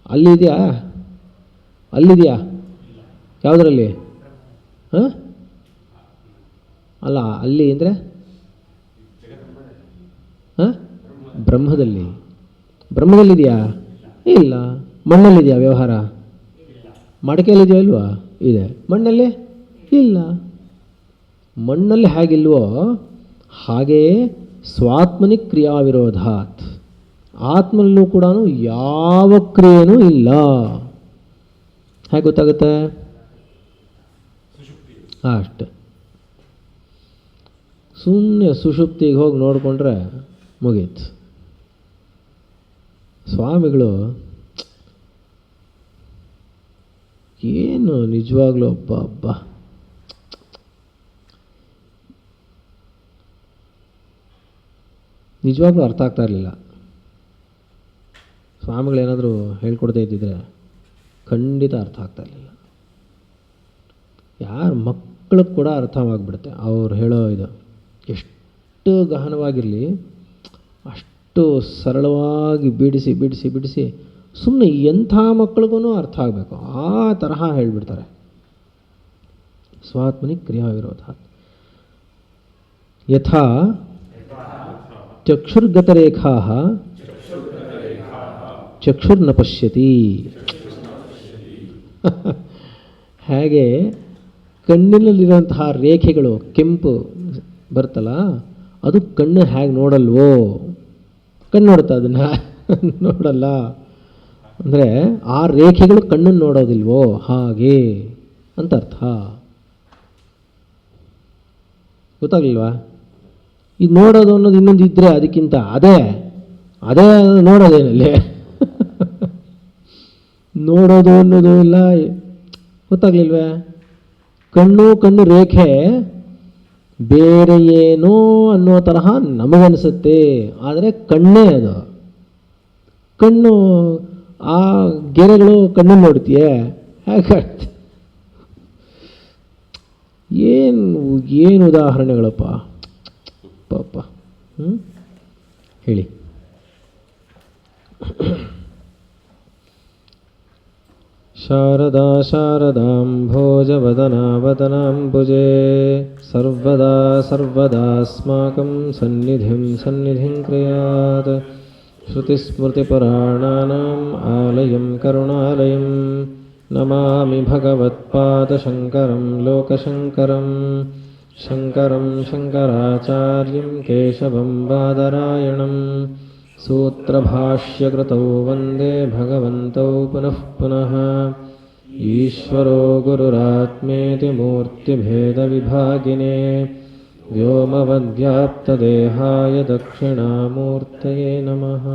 ಅಲ್ಲಿದೆಯಾ? ಅಲ್ಲಿದೆಯಾ? ಯಾವುದರಲ್ಲಿ? ಹಾಂ, ಅಲ್ಲ, ಅಲ್ಲಿ ಅಂದರೆ ಹಾಂ, ಬ್ರಹ್ಮದಲ್ಲಿ. ಬ್ರಹ್ಮದಲ್ಲಿದೆಯಾ? ಇಲ್ಲ. ಮಣ್ಣಲ್ಲಿದೆಯಾ ವ್ಯವಹಾರ? ಮಡಕೆಯಲ್ಲಿದೆಯೋ ಇಲ್ವಾ? ಇದೆ. ಮಣ್ಣಲ್ಲಿ ಇಲ್ಲ. ಮಣ್ಣಲ್ಲಿ ಹೇಗಿಲ್ವೋ ಹಾಗೆಯೇ ಸ್ವಾತ್ಮನಿ ಕ್ರಿಯಾವಿರೋಧಾತ್, ಆತ್ಮನಲ್ಲೂ ಕೂಡ ಯಾವ ಕ್ರಿಯೆನೂ ಇಲ್ಲ. ಹೇಗೆ ಗೊತ್ತಾಗುತ್ತೆ? ಅಷ್ಟೆ. ಸುಮ್ಮನೆ ಸುಷುಪ್ತಿಗೆ ಹೋಗಿ ನೋಡಿಕೊಂಡ್ರೆ ಮುಗೀತು. ಸ್ವಾಮಿಗಳು ಏನು ನಿಜವಾಗ್ಲೂ ಹಬ್ಬ ನಿಜವಾಗ್ಲೂ ಅರ್ಥ ಆಗ್ತಾ ಇರಲಿಲ್ಲ. ಸ್ವಾಮಿಗಳೇನಾದರೂ ಹೇಳ್ಕೊಡ್ತಾ ಇದ್ದಿದ್ರೆ ಖಂಡಿತ ಅರ್ಥ ಆಗ್ತಾ ಇರಲಿಲ್ಲ. ಯಾರು ಮಕ್ಕಳಿಗೆ ಕೂಡ ಅರ್ಥವಾಗಿಬಿಡುತ್ತೆ ಅವ್ರು ಹೇಳೋ ಇದು. ಎಷ್ಟು ಗಹನವಾಗಿರಲಿ ಅಷ್ಟು ಸರಳವಾಗಿ ಬಿಡಿಸಿ ಬಿಡಿಸಿ ಬಿಡಿಸಿ ಸುಮ್ಮನೆ ಎಂಥ ಮಕ್ಕಳಿಗೂ ಅರ್ಥ ಆಗಬೇಕು ಆ ತರಹ ಹೇಳಿಬಿಡ್ತಾರೆ. ಸ್ವಾತ್ಮನಿ ಕ್ರಿಯಾವಿರೋಧ. ಯಥಾ ಚಕ್ಷುರ್ಗತರೇಖಾ ಚಕ್ಷುರ್ನ ಪಶ್ಯತಿ. ಹಾಗೆ ಕಣ್ಣಿನಲ್ಲಿರುವಂತಹ ರೇಖೆಗಳು ಕೆಂಪು ಬರ್ತಲ್ಲ, ಅದು ಕಣ್ಣು ಹೇಗೆ ನೋಡಲ್ವೋ, ಕಣ್ಣು ನೋಡುತ್ತಾ ಅದನ್ನು ನೋಡಲ್ಲ. ಅಂದರೆ ಆ ರೇಖೆಗಳು ಕಣ್ಣನ್ನು ನೋಡೋದಿಲ್ವೋ ಹಾಗೆ ಅಂತ ಅರ್ಥ. ಗೊತ್ತಾಗಲಿಲ್ವಾ? ಇದು ನೋಡೋದು ಅನ್ನೋದು ಇನ್ನೊಂದು ಇದ್ದರೆ ಅದಕ್ಕಿಂತ ಅದೇ ಅದೇ ನೋಡೋದೇನಲ್ಲಿ ನೋಡೋದು ಅನ್ನೋದು ಇಲ್ಲ. ಗೊತ್ತಾಗ್ಲಿಲ್ವೇ? ಕಣ್ಣು ರೇಖೆ ಬೇರೆ ಏನೋ ಅನ್ನೋ ತರಹ ನಮಗನಿಸುತ್ತೆ, ಆದರೆ ಕಣ್ಣೇ ಅದು. ಕಣ್ಣು ಆ ಗೆರೆಗಳು ಕಣ್ಣನ್ನು ನೋಡ್ತೀಯೇ ಹೇಗೆ? ಏನು ಉದಾಹರಣೆಗಳಪ್ಪ ಪಾಪ. ಹೇಳಿ. ಶಾರದಾ ಶಾರದಾಂಭೋಜವದನಾ ವದನಾಂಬುಜೆ ಸರ್ವದಾ ಸರ್ವದಾಸ್ಮಾಕಂ ಸನ್ನಿಧಿಂ ಕ್ರಿಯಾತ್. ಶ್ರುತಿಸ್ಮೃತಿಪುರಾಣಾನಾಂ ಆಲಯಂ ಕರುಣಾಲಯಂ ನಮಾಮಿ ಭಗವತ್ಪಾದಶಂಕರಂ ಲೋಕಶಂಕರಂ. ಶಂಕರಂ ಶಂಕರಾಚಾರ್ಯಂ ಕೇಶವಂ ಬಾದರಾಯಣಂ. ಸೂತ್ರಭಾಷ್ಯಕೃತೌ ವಂದೇ ಭಗವಂತೌ ಪುನಃ ಪುನಃ. ಈಶ್ವರೋ ಗುರುರಾತ್ಮೇತಿ ಮೂರ್ತಿಭೇದವಿಭಾಗಿನೇ ವ್ಯೋಮವದ್ವ್ಯಾಪ್ತದೇಹಾಯ ದಕ್ಷಿಣಾಮೂರ್ತಯೇ ನಮಃ.